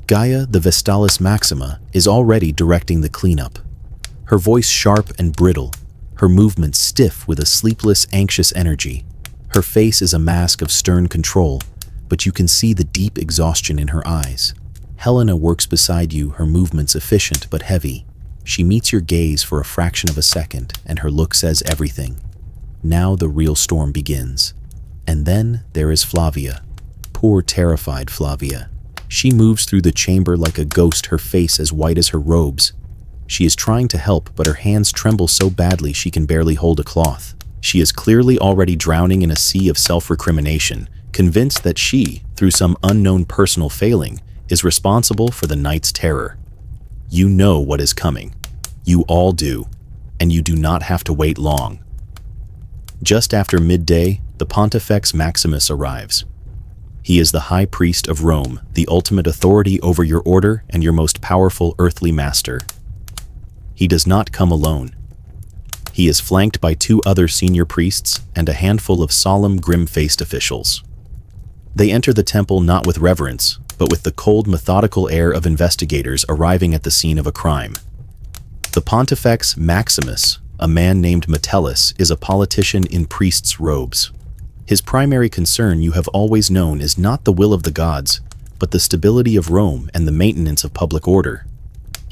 Gaia, the Vestalis Maxima, is already directing the cleanup. Her voice sharp and brittle, her movements stiff with a sleepless, anxious energy. Her face is a mask of stern control, but you can see the deep exhaustion in her eyes. Helena works beside you, her movements efficient but heavy. She meets your gaze for a fraction of a second, and her look says everything. Now the real storm begins. And then there is Flavia. Poor, terrified Flavia. She moves through the chamber like a ghost, her face as white as her robes. She is trying to help, but her hands tremble so badly she can barely hold a cloth. She is clearly already drowning in a sea of self-recrimination, convinced that she, through some unknown personal failing, is responsible for the night's terror. You know what is coming. You all do, and you do not have to wait long. Just after midday, the Pontifex Maximus arrives. He is the high priest of Rome, the ultimate authority over your order and your most powerful earthly master. He does not come alone. He is flanked by two other senior priests and a handful of solemn, grim-faced officials. They enter the temple not with reverence, but with the cold, methodical air of investigators arriving at the scene of a crime. The Pontifex Maximus, a man named Metellus, is a politician in priest's robes. His primary concern, you have always known, is not the will of the gods, but the stability of Rome and the maintenance of public order.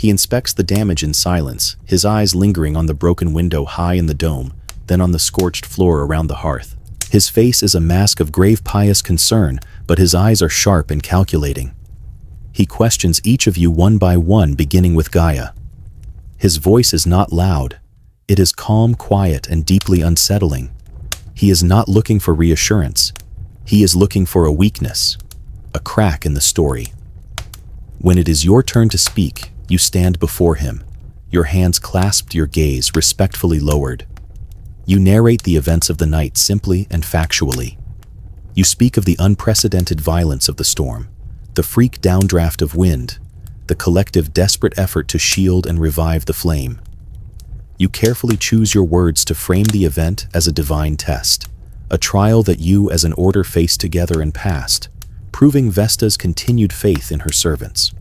He inspects the damage in silence, his eyes lingering on the broken window high in the dome, then on the scorched floor around the hearth. His face is a mask of grave pious concern, but his eyes are sharp and calculating. He questions each of you one by one, beginning with Gaia. His voice is not loud. It is calm, quiet, and deeply unsettling. He is not looking for reassurance. He is looking for a weakness, a crack in the story. When it is your turn to speak, you stand before him, your hands clasped, your gaze respectfully lowered. You narrate the events of the night simply and factually. You speak of the unprecedented violence of the storm, the freak downdraft of wind, the collective desperate effort to shield and revive the flame. You carefully choose your words to frame the event as a divine test, a trial that you as an order faced together and passed, proving Vesta's continued faith in her servants.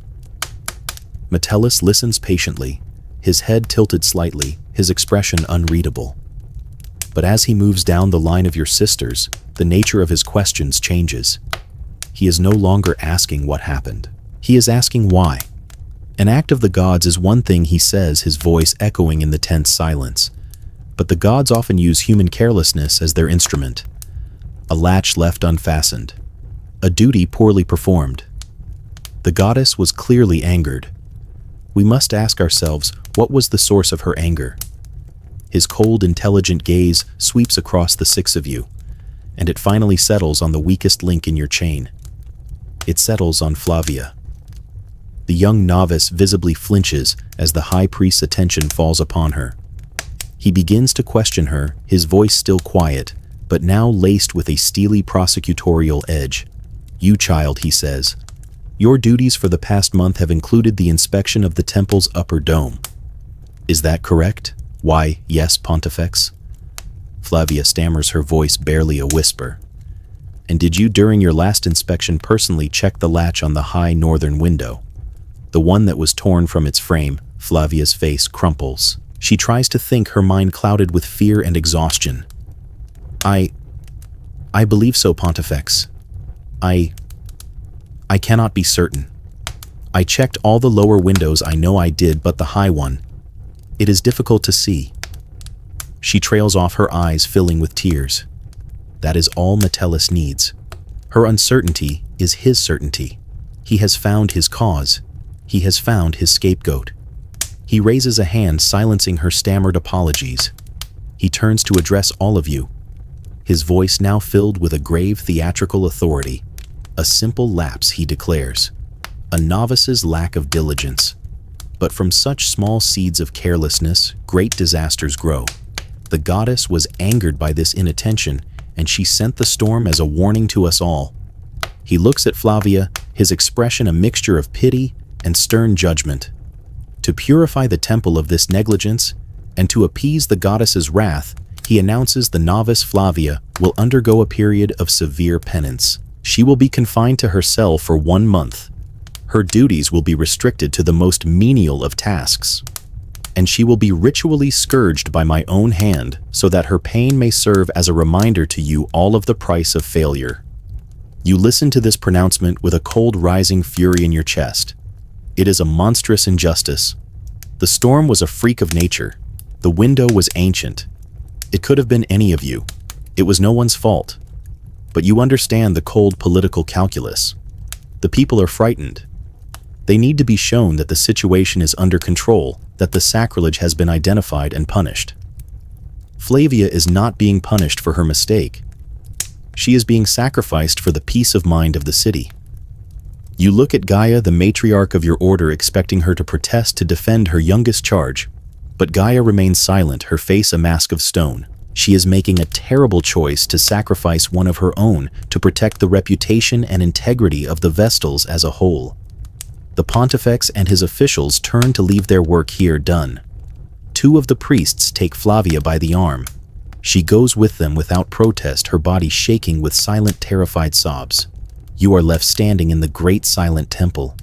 Metellus listens patiently, his head tilted slightly, his expression unreadable. But as he moves down the line of your sisters, the nature of his questions changes. he is no longer asking what happened. He is asking why. An act of the gods is one thing, he says, his voice echoing in the tense silence. But the gods often use human carelessness as their instrument. A latch left unfastened. A duty poorly performed. The goddess was clearly angered. We must ask ourselves, what was the source of her anger? His cold, intelligent gaze sweeps across the six of you, and it finally settles on the weakest link in your chain. It settles on Flavia. The young novice visibly flinches as the high priest's attention falls upon her. He begins to question her, his voice still quiet, but now laced with a steely prosecutorial edge. You child, he says, your duties for the past month have included the inspection of the temple's upper dome. Is that correct? Why, yes, Pontifex. Flavia stammers, her voice barely a whisper. And did you during your last inspection personally check the latch on the high northern window? The one that was torn from its frame. Flavia's face crumples. She tries to think, her mind clouded with fear and exhaustion. I believe so, Pontifex. I cannot be certain. I checked all the lower windows, I know I did, but the high one. It is difficult to see. She trails off, her eyes filling with tears. That is all Metellus needs. Her uncertainty is his certainty. He has found his cause. He has found his scapegoat. He raises a hand, silencing her stammered apologies. He turns to address all of you, his voice now filled with a grave theatrical authority. A simple lapse, he declares. A novice's lack of diligence. But from such small seeds of carelessness, great disasters grow. The goddess was angered by this inattention, and she sent the storm as a warning to us all. He looks at Flavia, his expression a mixture of pity and stern judgment. To purify the temple of this negligence, and to appease the goddess's wrath, he announces the novice Flavia will undergo a period of severe penance. She will be confined to her cell for 1 month. Her duties will be restricted to the most menial of tasks, and she will be ritually scourged by my own hand so that her pain may serve as a reminder to you all of the price of failure. You listen to this pronouncement with a cold rising fury in your chest. It is a monstrous injustice. The storm was a freak of nature. The window was ancient. It could have been any of you. It was no one's fault. But you understand the cold political calculus. The people are frightened. They need to be shown that the situation is under control, that the sacrilege has been identified and punished. Flavia is not being punished for her mistake. She is being sacrificed for the peace of mind of the city. You look at Gaia, the matriarch of your order, expecting her to protest, to defend her youngest charge. But Gaia remains silent, her face a mask of stone. She is making a terrible choice to sacrifice one of her own to protect the reputation and integrity of the Vestals as a whole. The Pontifex and his officials turn to leave their work here done. 2 of the priests take Flavia by the arm. She goes with them without protest, her body shaking with silent, terrified sobs. You are left standing in the great silent temple.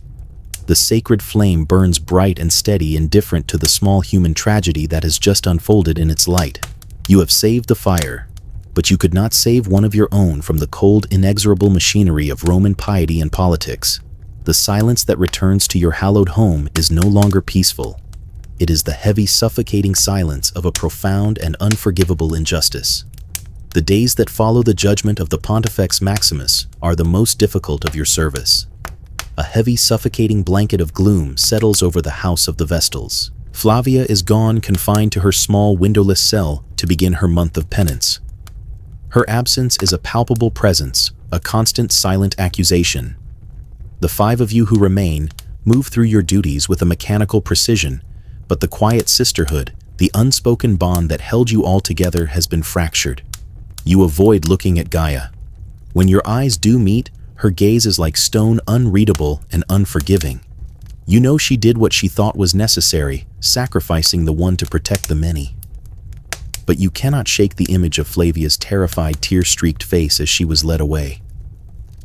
The sacred flame burns bright and steady, indifferent to the small human tragedy that has just unfolded in its light. You have saved the fire, but you could not save one of your own from the cold, inexorable machinery of Roman piety and politics. The silence that returns to your hallowed home is no longer peaceful. It is the heavy, suffocating silence of a profound and unforgivable injustice. The days that follow the judgment of the Pontifex Maximus are the most difficult of your service. A heavy, suffocating blanket of gloom settles over the house of the Vestals. Flavia is gone, confined to her small, windowless cell to begin her month of penance. Her absence is a palpable presence, a constant, silent accusation. The 5 of you who remain move through your duties with a mechanical precision, but the quiet sisterhood, the unspoken bond that held you all together, has been fractured. You avoid looking at Gaia. When your eyes do meet, her gaze is like stone, unreadable and unforgiving. You know she did what she thought was necessary, sacrificing the one to protect the many. But you cannot shake the image of Flavia's terrified, tear-streaked face as she was led away.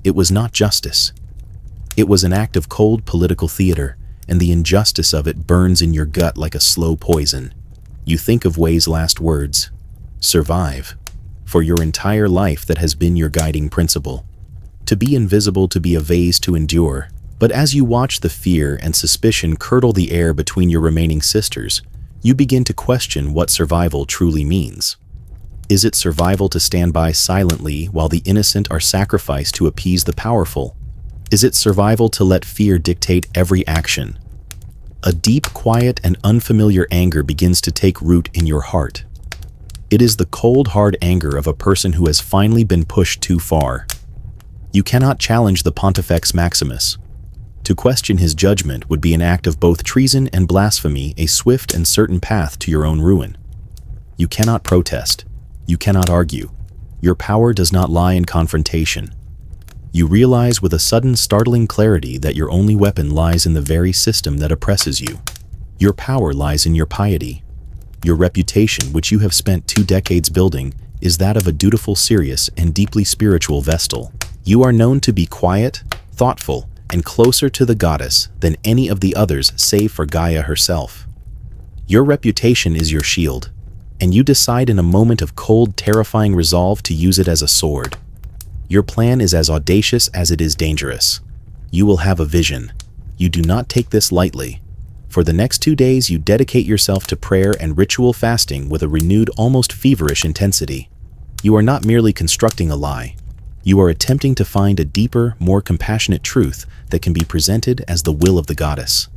It was not justice. It was an act of cold political theater, and the injustice of it burns in your gut like a slow poison. You think of Wei's last words, "Survive," for your entire life that has been your guiding principle. to be invisible, to be a vase to endure. But as you watch the fear and suspicion curdle the air between your remaining sisters, you begin to question what survival truly means. Is it survival to stand by silently while the innocent are sacrificed to appease the powerful? Is it survival to let fear dictate every action? A deep, quiet, and unfamiliar anger begins to take root in your heart. It is the cold, hard anger of a person who has finally been pushed too far. You cannot challenge the Pontifex Maximus. To question his judgment would be an act of both treason and blasphemy, a swift and certain path to your own ruin. You cannot protest. You cannot argue. Your power does not lie in confrontation. You realize with a sudden, startling clarity that your only weapon lies in the very system that oppresses you. Your power lies in your piety. Your reputation, which you have spent 2 decades building, is that of a dutiful, serious, and deeply spiritual Vestal. You are known to be quiet, thoughtful, and closer to the goddess than any of the others save for Gaia herself. Your reputation is your shield, and you decide in a moment of cold, terrifying resolve to use it as a sword. Your plan is as audacious as it is dangerous. You will have a vision. You do not take this lightly. For the next 2 days, you dedicate yourself to prayer and ritual fasting with a renewed, almost feverish intensity. You are not merely constructing a lie. You are attempting to find a deeper, more compassionate truth that can be presented as the will of the goddess.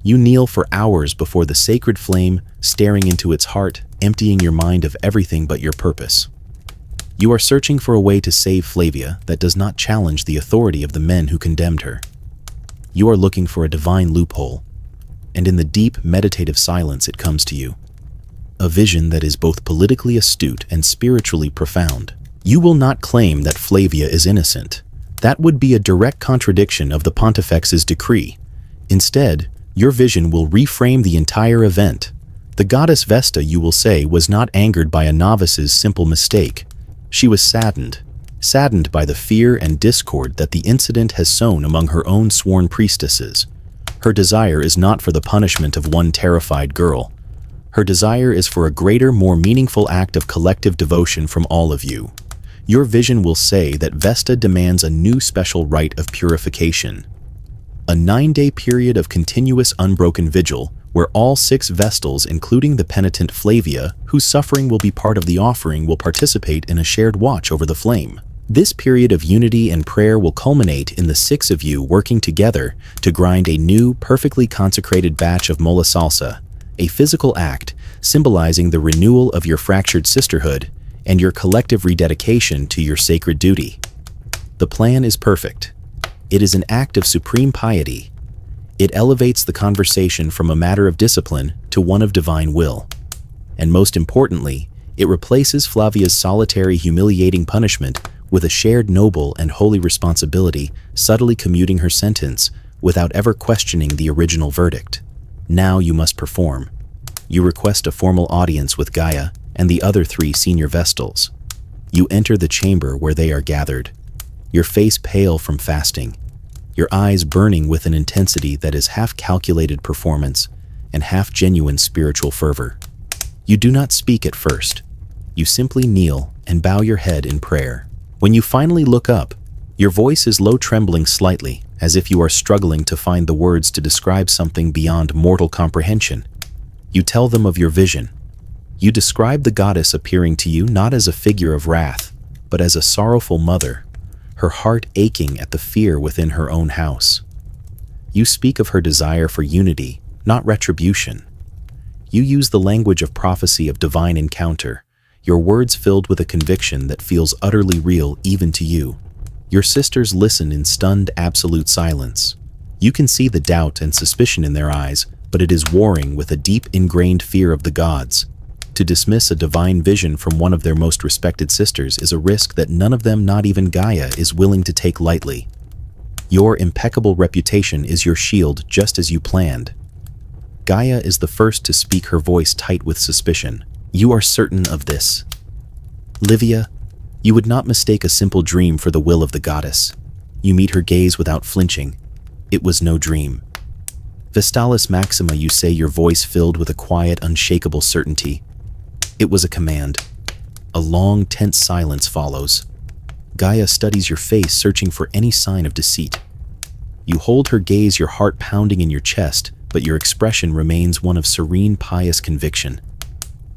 You kneel for hours before the sacred flame, staring into its heart, emptying your mind of everything but your purpose. You are searching for a way to save Flavia that does not challenge the authority of the men who condemned her. You are looking for a divine loophole, and in the deep, meditative silence it comes to you. A vision that is both politically astute and spiritually profound. You will not claim that Flavia is innocent. That would be a direct contradiction of the Pontifex's decree. Instead, your vision will reframe the entire event. The goddess Vesta, you will say, was not angered by a novice's simple mistake. She was saddened by the fear and discord that the incident has sown among her own sworn priestesses. Her desire is not for the punishment of one terrified girl. Her desire is for a greater, more meaningful act of collective devotion from all of you. Your vision will say that Vesta demands a new special rite of purification. A 9-day period of continuous unbroken vigil where all 6 Vestals, including the penitent Flavia, whose suffering will be part of the offering, will participate in a shared watch over the flame. This period of unity and prayer will culminate in the 6 of you working together to grind a new, perfectly consecrated batch of mola salsa, a physical act symbolizing the renewal of your fractured sisterhood and your collective rededication to your sacred duty. The plan is perfect. It is an act of supreme piety. It elevates the conversation from a matter of discipline to one of divine will. And most importantly, it replaces Flavia's solitary, humiliating punishment with a shared noble and holy responsibility, subtly commuting her sentence without ever questioning the original verdict. Now you must perform. You request a formal audience with Gaia and the other 3 senior Vestals. You enter the chamber where they are gathered, your face pale from fasting, your eyes burning with an intensity that is half calculated performance and half genuine spiritual fervor. You do not speak at first. You simply kneel and bow your head in prayer. When you finally look up, your voice is low, trembling slightly, as if you are struggling to find the words to describe something beyond mortal comprehension. You tell them of your vision. You describe the goddess appearing to you not as a figure of wrath, but as a sorrowful mother, her heart aching at the fear within her own house. You speak of her desire for unity, not retribution. You use the language of prophecy, of divine encounter, your words filled with a conviction that feels utterly real even to you. Your sisters listen in stunned, absolute silence. You can see the doubt and suspicion in their eyes, but it is warring with a deep, ingrained fear of the gods. To dismiss a divine vision from one of their most respected sisters is a risk that none of them, not even Gaia, is willing to take lightly. Your impeccable reputation is your shield, just as you planned. Gaia is the first to speak, her voice tight with suspicion. You are certain of this? Livia, you would not mistake a simple dream for the will of the goddess. You meet her gaze without flinching. It was no dream. Vestalis Maxima, you say, your voice filled with a quiet, unshakable certainty. It was a command. A long, tense silence follows. Gaia studies your face, searching for any sign of deceit. You hold her gaze, your heart pounding in your chest, but your expression remains one of serene, pious conviction.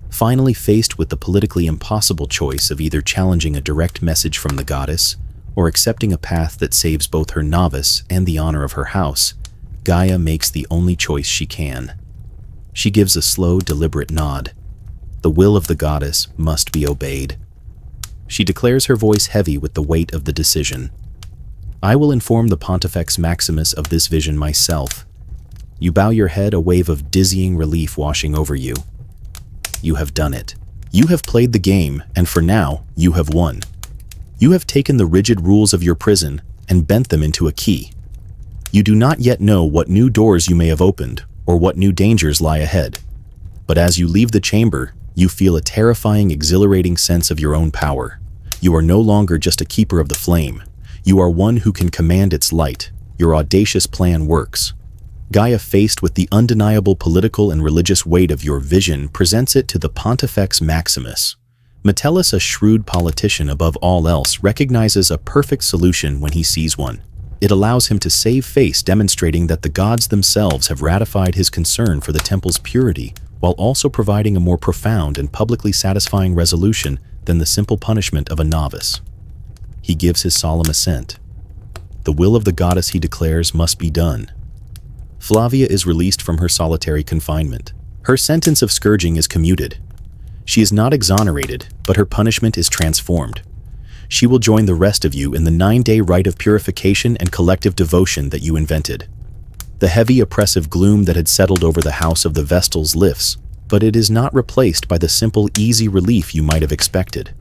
Finally, faced with the politically impossible choice of either challenging a direct message from the goddess or accepting a path that saves both her novice and the honor of her house, Gaia makes the only choice she can. She gives a slow, deliberate nod. The will of the goddess must be obeyed. She declares, her voice heavy with the weight of the decision. I will inform the Pontifex Maximus of this vision myself. You bow your head, a wave of dizzying relief washing over you. You have done it. You have played the game, and for now, you have won. You have taken the rigid rules of your prison and bent them into a key. You do not yet know what new doors you may have opened or what new dangers lie ahead. But as you leave the chamber, you feel a terrifying, exhilarating sense of your own power. You are no longer just a keeper of the flame. You are one who can command its light. Your audacious plan works. Gaia, faced with the undeniable political and religious weight of your vision, presents it to the Pontifex Maximus. Metellus, a shrewd politician above all else, recognizes a perfect solution when he sees one. It allows him to save face, demonstrating that the gods themselves have ratified his concern for the temple's purity, while also providing a more profound and publicly satisfying resolution than the simple punishment of a novice. He gives his solemn assent. The will of the goddess, he declares, must be done. Flavia is released from her solitary confinement. Her sentence of scourging is commuted. She is not exonerated, but her punishment is transformed. She will join the rest of you in the 9-day rite of purification and collective devotion that you invented. The heavy, oppressive gloom that had settled over the house of the Vestals lifts, but it is not replaced by the simple, easy relief you might have expected.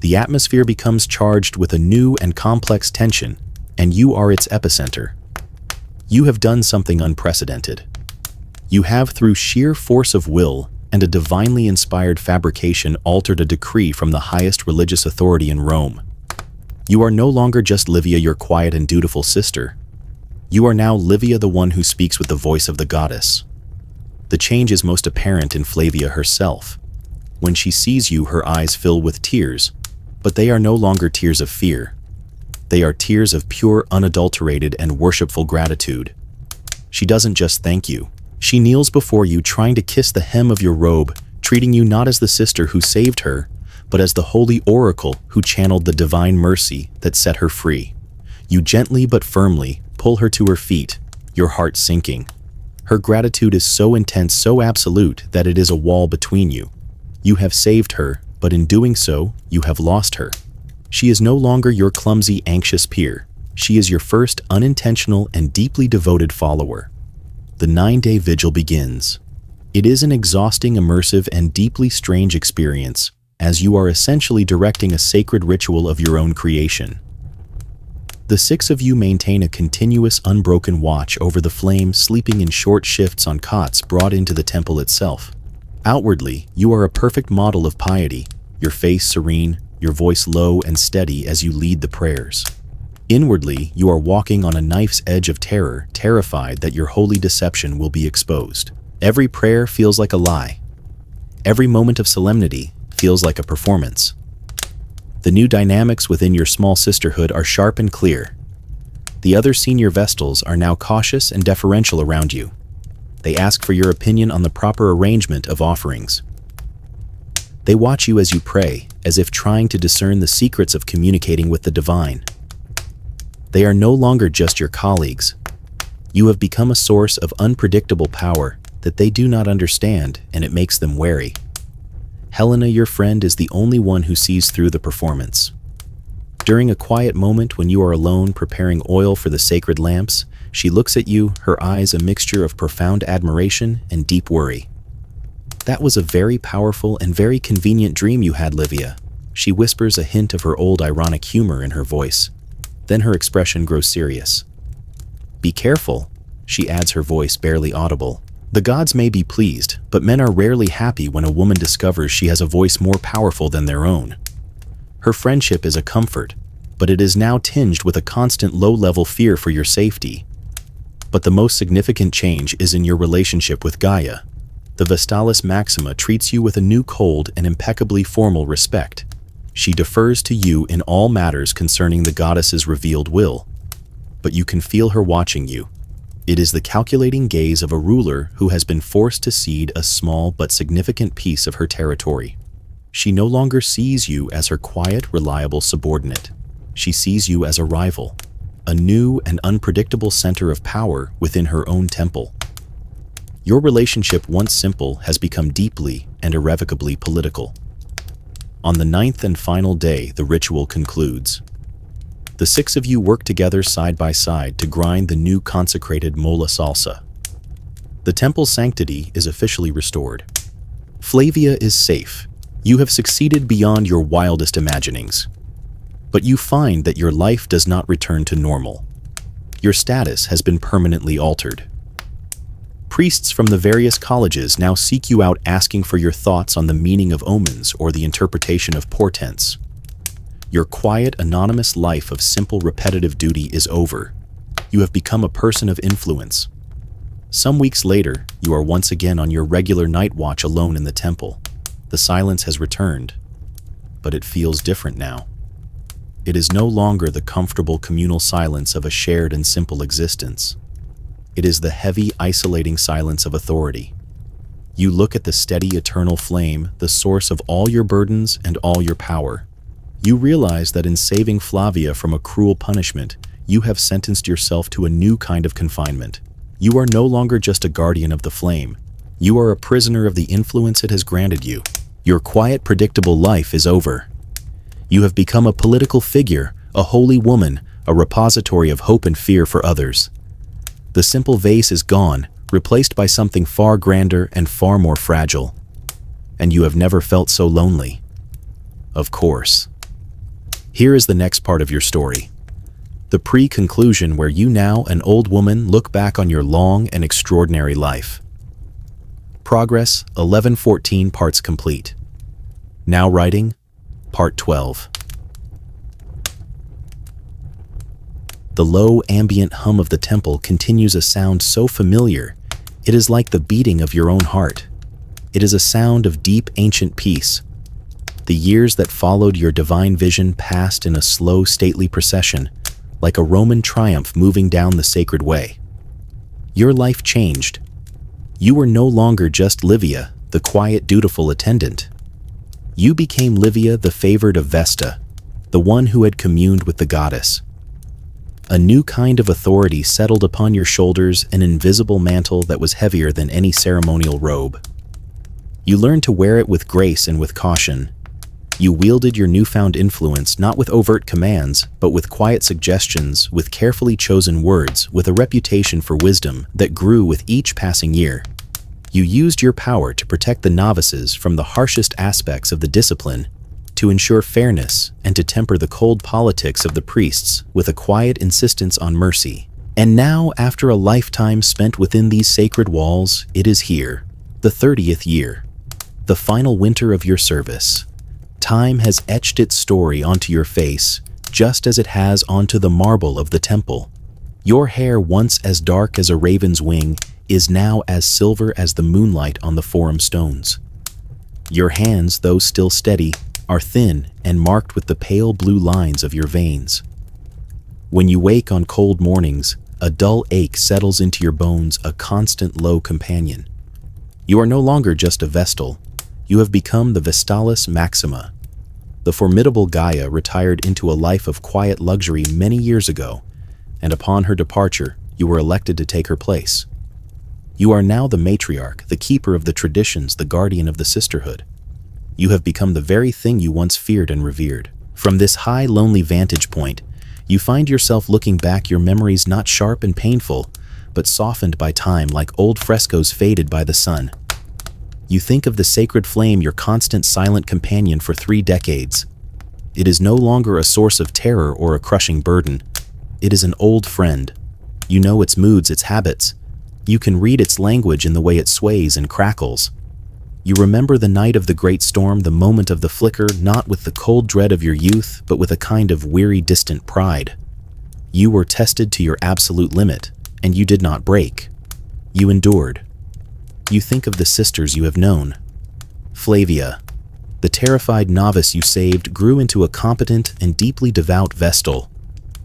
The atmosphere becomes charged with a new and complex tension, and you are its epicenter. You have done something unprecedented. You have, through sheer force of will and a divinely inspired fabrication, altered a decree from the highest religious authority in Rome. You are no longer just Livia, your quiet and dutiful sister. You are now Livia, the one who speaks with the voice of the goddess. The change is most apparent in Flavia herself. When she sees you, her eyes fill with tears, but they are no longer tears of fear. They are tears of pure, unadulterated, and worshipful gratitude. She doesn't just thank you. She kneels before you, trying to kiss the hem of your robe, treating you not as the sister who saved her, but as the holy oracle who channeled the divine mercy that set her free. You gently but firmly pull her to her feet, your heart sinking. Her gratitude is so intense, so absolute, that it is a wall between you. You have saved her, but in doing so, you have lost her. She is no longer your clumsy, anxious peer. She is your first unintentional and deeply devoted follower. The 9-day vigil begins. It is an exhausting, immersive, and deeply strange experience, as you are essentially directing a sacred ritual of your own creation. The 6 of you maintain a continuous, unbroken watch over the flame, sleeping in short shifts on cots brought into the temple itself. Outwardly, you are a perfect model of piety, your face serene, your voice low and steady as you lead the prayers. Inwardly, you are walking on a knife's edge of terror, terrified that your holy deception will be exposed. Every prayer feels like a lie. Every moment of solemnity feels like a performance. The new dynamics within your small sisterhood are sharp and clear. The other senior Vestals are now cautious and deferential around you. They ask for your opinion on the proper arrangement of offerings. They watch you as you pray, as if trying to discern the secrets of communicating with the divine. They are no longer just your colleagues. You have become a source of unpredictable power that they do not understand, and it makes them wary. Helena, your friend, is the only one who sees through the performance. During a quiet moment when you are alone preparing oil for the sacred lamps, she looks at you, her eyes a mixture of profound admiration and deep worry. That was a very powerful and very convenient dream you had, Livia. She whispers, a hint of her old ironic humor in her voice. Then her expression grows serious. Be careful, she adds, her voice barely audible. The gods may be pleased, but men are rarely happy when a woman discovers she has a voice more powerful than their own. Her friendship is a comfort, but it is now tinged with a constant low-level fear for your safety. But the most significant change is in your relationship with Gaia. The Vestalis Maxima treats you with a new, cold and impeccably formal respect. She defers to you in all matters concerning the goddess's revealed will, but you can feel her watching you. It is the calculating gaze of a ruler who has been forced to cede a small but significant piece of her territory. She no longer sees you as her quiet, reliable subordinate. She sees you as a rival, a new and unpredictable center of power within her own temple. Your relationship, once simple, has become deeply and irrevocably political. On the 9th and final day, the ritual concludes. The 6 of you work together side by side to grind the new consecrated mola salsa. The temple's sanctity is officially restored. Flavia is safe. You have succeeded beyond your wildest imaginings. But you find that your life does not return to normal. Your status has been permanently altered. Priests from the various colleges now seek you out, asking for your thoughts on the meaning of omens or the interpretation of portents. Your quiet, anonymous life of simple, repetitive duty is over. You have become a person of influence. Some weeks later, you are once again on your regular night watch alone in the temple. The silence has returned, but it feels different now. It is no longer the comfortable communal silence of a shared and simple existence. It is the heavy, isolating silence of authority. You look at the steady, eternal flame, the source of all your burdens and all your power. You realize that in saving Flavia from a cruel punishment, you have sentenced yourself to a new kind of confinement. You are no longer just a guardian of the flame. You are a prisoner of the influence it has granted you. Your quiet, predictable life is over. You have become a political figure, a holy woman, a repository of hope and fear for others. The simple vase is gone, replaced by something far grander and far more fragile. And you have never felt so lonely. Of course. Here is the next part of your story. The pre-conclusion, where you now, an old woman, look back on your long and extraordinary life. Progress, 1114 parts complete. Now writing, Part 12. The low, ambient hum of the temple continues, a sound so familiar, it is like the beating of your own heart. It is a sound of deep, ancient peace. The years that followed your divine vision passed in a slow, stately procession, like a Roman triumph moving down the sacred way. Your life changed. You were no longer just Livia, the quiet, dutiful attendant. You became Livia, the favored of Vesta, the one who had communed with the goddess. A new kind of authority settled upon your shoulders, an invisible mantle that was heavier than any ceremonial robe. You learned to wear it with grace and with caution. You wielded your newfound influence not with overt commands, but with quiet suggestions, with carefully chosen words, with a reputation for wisdom that grew with each passing year. You used your power to protect the novices from the harshest aspects of the discipline, to ensure fairness, and to temper the cold politics of the priests with a quiet insistence on mercy. And now, after a lifetime spent within these sacred walls, it is here, the 30th year, the final winter of your service. Time has etched its story onto your face, just as it has onto the marble of the temple. Your hair, once as dark as a raven's wing, is now as silver as the moonlight on the forum stones. Your hands, though still steady, are thin and marked with the pale blue lines of your veins. When you wake on cold mornings, a dull ache settles into your bones, a constant low companion. You are no longer just a Vestal. You have become the Vestalis Maxima. The formidable Gaia retired into a life of quiet luxury many years ago, and upon her departure, you were elected to take her place. You are now the matriarch, the keeper of the traditions, the guardian of the sisterhood. You have become the very thing you once feared and revered. From this high, lonely vantage point, you find yourself looking back, your memories not sharp and painful, but softened by time like old frescoes faded by the sun. You think of the sacred flame, your constant silent companion for 3 decades. It is no longer a source of terror or a crushing burden. It is an old friend. You know its moods, its habits. You can read its language in the way it sways and crackles. You remember the night of the great storm, the moment of the flicker, not with the cold dread of your youth, but with a kind of weary, distant pride. You were tested to your absolute limit, and you did not break. You endured. You think of the sisters you have known. Flavia, the The terrified novice you saved grew into a competent and deeply devout Vestal.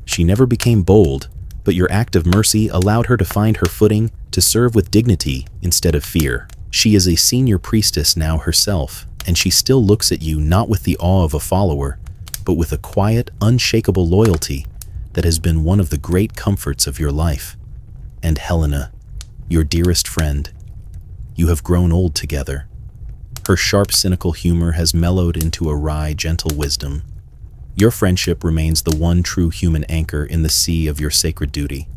She never became bold, but your act of mercy allowed her to find her footing, to serve with dignity instead of fear. She is a senior priestess now herself, and she still looks at you not with the awe of a follower, but with a quiet, unshakable loyalty that has been one of the great comforts of your life. And Helena, your dearest friend, you have grown old together. Her sharp, cynical humor has mellowed into a wry, gentle wisdom. Your friendship remains the one true human anchor in the sea of your sacred duty.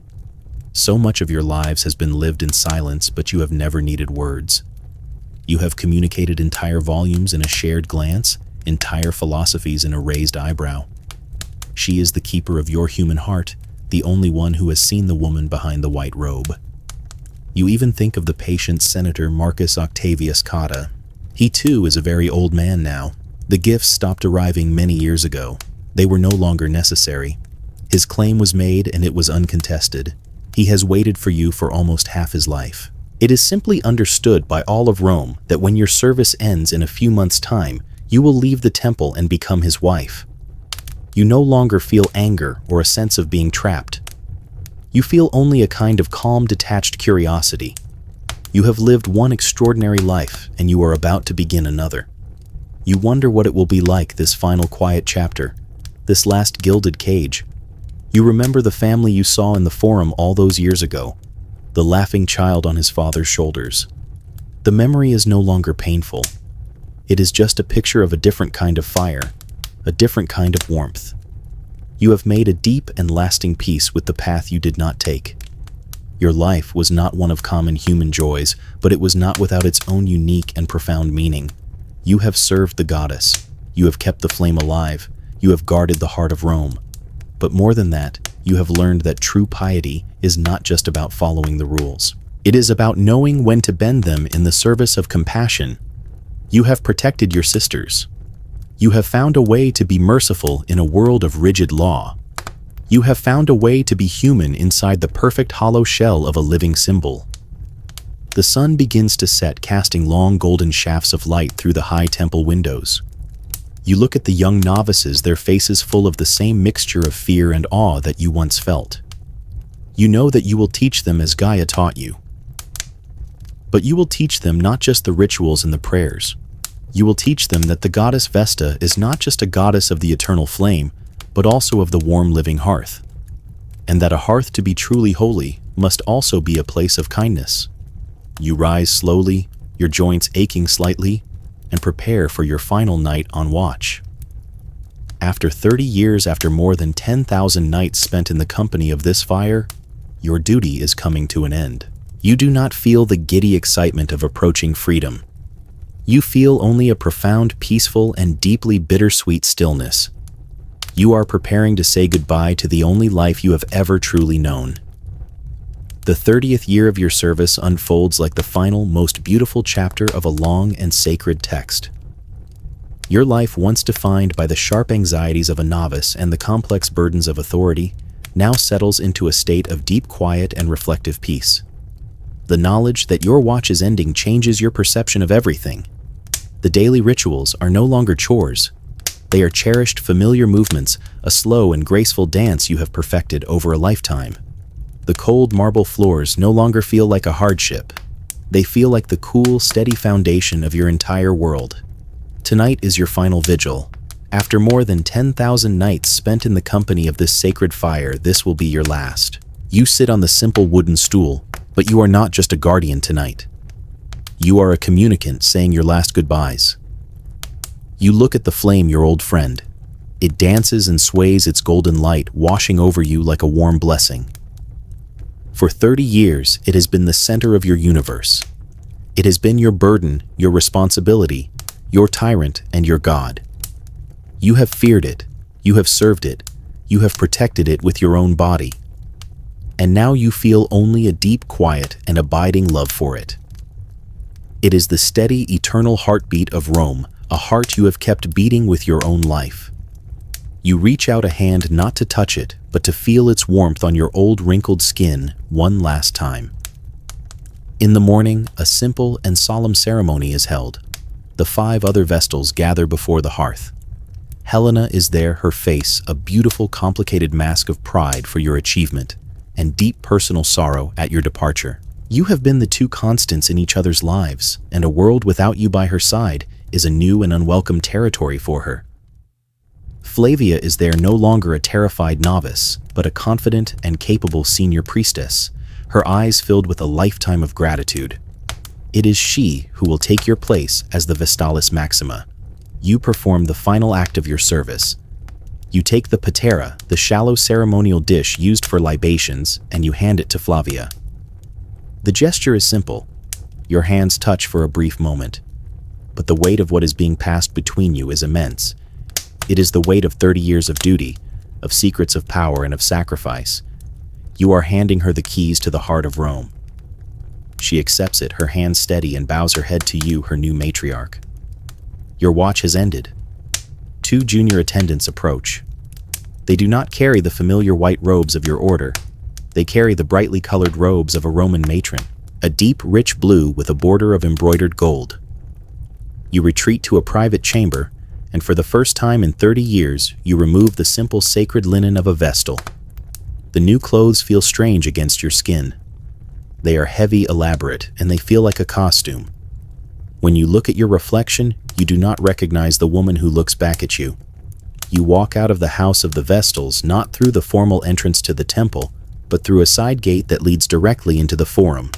So much of your lives has been lived in silence, but you have never needed words. You have communicated entire volumes in a shared glance, entire philosophies in a raised eyebrow. She is the keeper of your human heart, the only one who has seen the woman behind the white robe. You even think of the patient Senator Marcus Octavius Cotta. He too is a very old man now. The gifts stopped arriving many years ago. They were no longer necessary. His claim was made and it was uncontested. He has waited for you for almost half his life. It is simply understood by all of Rome that when your service ends in a few months' time, you will leave the temple and become his wife. You no longer feel anger or a sense of being trapped. You feel only a kind of calm, detached curiosity. You have lived one extraordinary life and you are about to begin another. You wonder what it will be like, this final quiet chapter, this last gilded cage. You remember the family you saw in the Forum all those years ago, the laughing child on his father's shoulders. The memory is no longer painful. It is just a picture of a different kind of fire, a different kind of warmth. You have made a deep and lasting peace with the path you did not take. Your life was not one of common human joys, but it was not without its own unique and profound meaning. You have served the goddess. You have kept the flame alive. You have guarded the heart of Rome. But more than that, you have learned that true piety is not just about following the rules. It is about knowing when to bend them in the service of compassion. You have protected your sisters. You have found a way to be merciful in a world of rigid law. You have found a way to be human inside the perfect hollow shell of a living symbol. The sun begins to set, casting long golden shafts of light through the high temple windows. You look at the young novices, their faces full of the same mixture of fear and awe that you once felt. You know that you will teach them as Gaia taught you. But you will teach them not just the rituals and the prayers. You will teach them that the goddess Vesta is not just a goddess of the eternal flame, but also of the warm living hearth. And that a hearth to be truly holy must also be a place of kindness. You rise slowly, your joints aching slightly, and prepare for your final night on watch. After 30 years, after more than 10,000 nights spent in the company of this fire, your duty is coming to an end. You do not feel the giddy excitement of approaching freedom. You feel only a profound, peaceful, and deeply bittersweet stillness. You are preparing to say goodbye to the only life you have ever truly known. The 30th year of your service unfolds like the final, most beautiful chapter of a long and sacred text. Your life, once defined by the sharp anxieties of a novice and the complex burdens of authority, now settles into a state of deep quiet and reflective peace. The knowledge that your watch is ending changes your perception of everything. The daily rituals are no longer chores. They are cherished, familiar movements, a slow and graceful dance you have perfected over a lifetime. The cold marble floors no longer feel like a hardship. They feel like the cool, steady foundation of your entire world. Tonight is your final vigil. After more than 10,000 nights spent in the company of this sacred fire, this will be your last. You sit on the simple wooden stool, but you are not just a guardian tonight. You are a communicant saying your last goodbyes. You look at the flame, your old friend. It dances and sways its golden light, washing over you like a warm blessing. For 30 years, it has been the center of your universe. It has been your burden, your responsibility, your tyrant, and your god. You have feared it, you have served it, you have protected it with your own body. And now you feel only a deep, quiet, and abiding love for it. It is the steady, eternal heartbeat of Rome, a heart you have kept beating with your own life. You reach out a hand not to touch it, but to feel its warmth on your old wrinkled skin one last time. In the morning, a simple and solemn ceremony is held. The 5 other Vestals gather before the hearth. Helena is there, her face a beautiful, complicated mask of pride for your achievement and deep personal sorrow at your departure. You have been the 2 constants in each other's lives, and a world without you by her side is a new and unwelcome territory for her. Flavia is there, no longer a terrified novice, but a confident and capable senior priestess, her eyes filled with a lifetime of gratitude. It is she who will take your place as the Vestalis Maxima. You perform the final act of your service. You take the patera, the shallow ceremonial dish used for libations, and you hand it to Flavia. The gesture is simple. Your hands touch for a brief moment. But the weight of what is being passed between you is immense. It is the weight of 30 years of duty, of secrets of power and of sacrifice. You are handing her the keys to the heart of Rome. She accepts it, her hands steady, and bows her head to you, her new matriarch. Your watch has ended. 2 junior attendants approach. They do not carry the familiar white robes of your order. They carry the brightly colored robes of a Roman matron, a deep, rich blue with a border of embroidered gold. You retreat to a private chamber, and for the first time in 30 years, you remove the simple sacred linen of a Vestal. The new clothes feel strange against your skin. They are heavy, elaborate, and they feel like a costume. When you look at your reflection, you do not recognize the woman who looks back at you. You walk out of the house of the Vestals not through the formal entrance to the temple, but through a side gate that leads directly into the forum.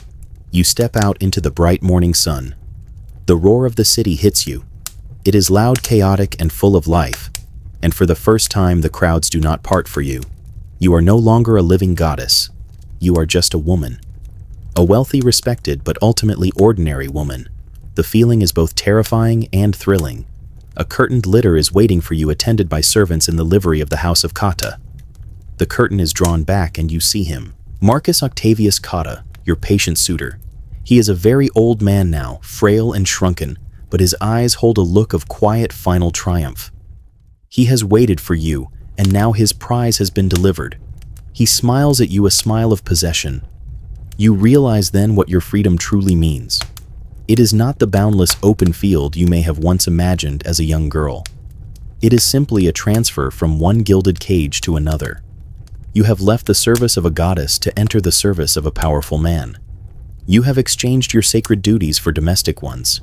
You step out into the bright morning sun. The roar of the city hits you. It is loud, chaotic, and full of life, and for the first time the crowds do not part for you. You are no longer a living goddess. You are just a woman. A wealthy, respected, but ultimately ordinary woman. The feeling is both terrifying and thrilling. A curtained litter is waiting for you, attended by servants in the livery of the House of Cotta. The curtain is drawn back and you see him. Marcus Octavius Cotta, your patient suitor. He is a very old man now, frail and shrunken, but his eyes hold a look of quiet, final triumph. He has waited for you, and now his prize has been delivered. He smiles at you, a smile of possession. You realize then what your freedom truly means. It is not the boundless open field you may have once imagined as a young girl. It is simply a transfer from one gilded cage to another. You have left the service of a goddess to enter the service of a powerful man. You have exchanged your sacred duties for domestic ones,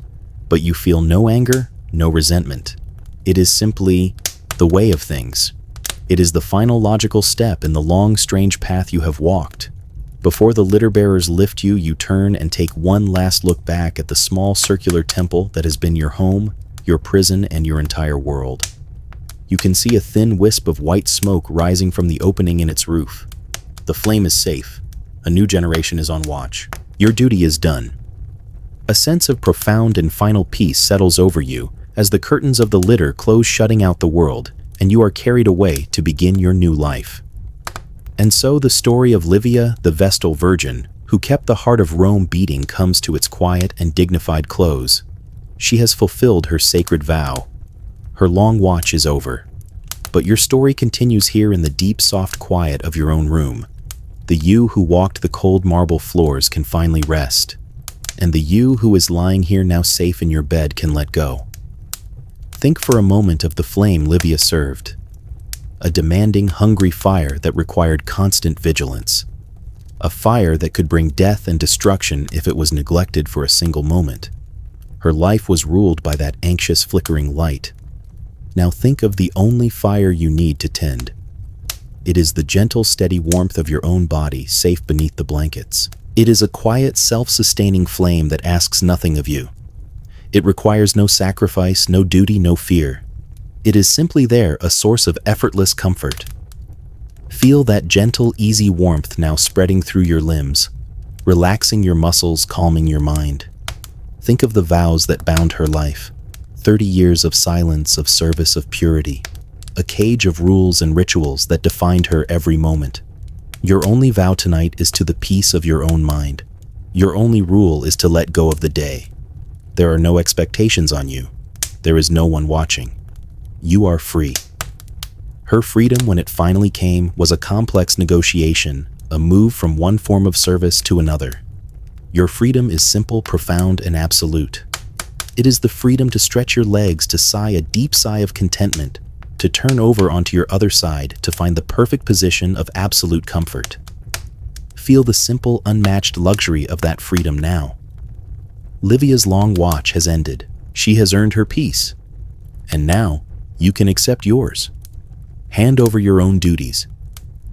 but you feel no anger, no resentment. It is simply the way of things. It is the final logical step in the long, strange path you have walked. Before the litter bearers lift you, you turn and take one last look back at the small circular temple that has been your home, your prison, and your entire world. You can see a thin wisp of white smoke rising from the opening in its roof. The flame is safe. A new generation is on watch. Your duty is done. A sense of profound and final peace settles over you as the curtains of the litter close, shutting out the world, and you are carried away to begin your new life. And so the story of Livia, the Vestal Virgin, who kept the heart of Rome beating, comes to its quiet and dignified close. She has fulfilled her sacred vow. Her long watch is over. But your story continues here in the deep, soft quiet of your own room. The you who walked the cold marble floors can finally rest. And the you who is lying here now safe in your bed can let go. Think for a moment of the flame Livia served. A demanding, hungry fire that required constant vigilance. A fire that could bring death and destruction if it was neglected for a single moment. Her life was ruled by that anxious, flickering light. Now think of the only fire you need to tend. It is the gentle, steady warmth of your own body, safe beneath the blankets. It is a quiet, self-sustaining flame that asks nothing of you. It requires no sacrifice, no duty, no fear. It is simply there, a source of effortless comfort. Feel that gentle, easy warmth now spreading through your limbs, relaxing your muscles, calming your mind. Think of the vows that bound her life. 30 years of silence, of service, of purity. A cage of rules and rituals that defined her every moment. Your only vow tonight is to the peace of your own mind. Your only rule is to let go of the day. There are no expectations on you. There is no one watching. You are free. Her freedom, when it finally came, was a complex negotiation, a move from one form of service to another. Your freedom is simple, profound, and absolute. It is the freedom to stretch your legs, to sigh a deep sigh of contentment, to turn over onto your other side to find the perfect position of absolute comfort. Feel the simple, unmatched luxury of that freedom now. Livia's long watch has ended. She has earned her peace. And now, you can accept yours. Hand over your own duties.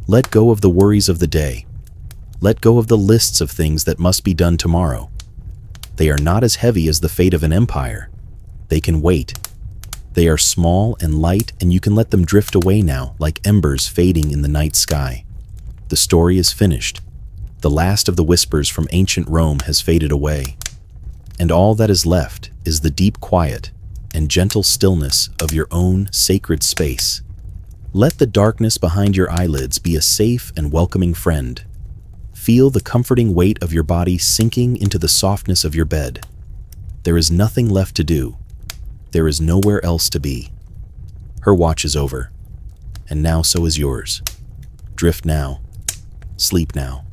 Let go of the worries of the day. Let go of the lists of things that must be done tomorrow. They are not as heavy as the fate of an empire. They can wait. They are small and light, and you can let them drift away now, like embers fading in the night sky. The story is finished. The last of the whispers from ancient Rome has faded away, and all that is left is the deep quiet and gentle stillness of your own sacred space. Let the darkness behind your eyelids be a safe and welcoming friend. Feel the comforting weight of your body sinking into the softness of your bed. There is nothing left to do. There is nowhere else to be. Her watch is over, and now so is yours. Drift now. Sleep now.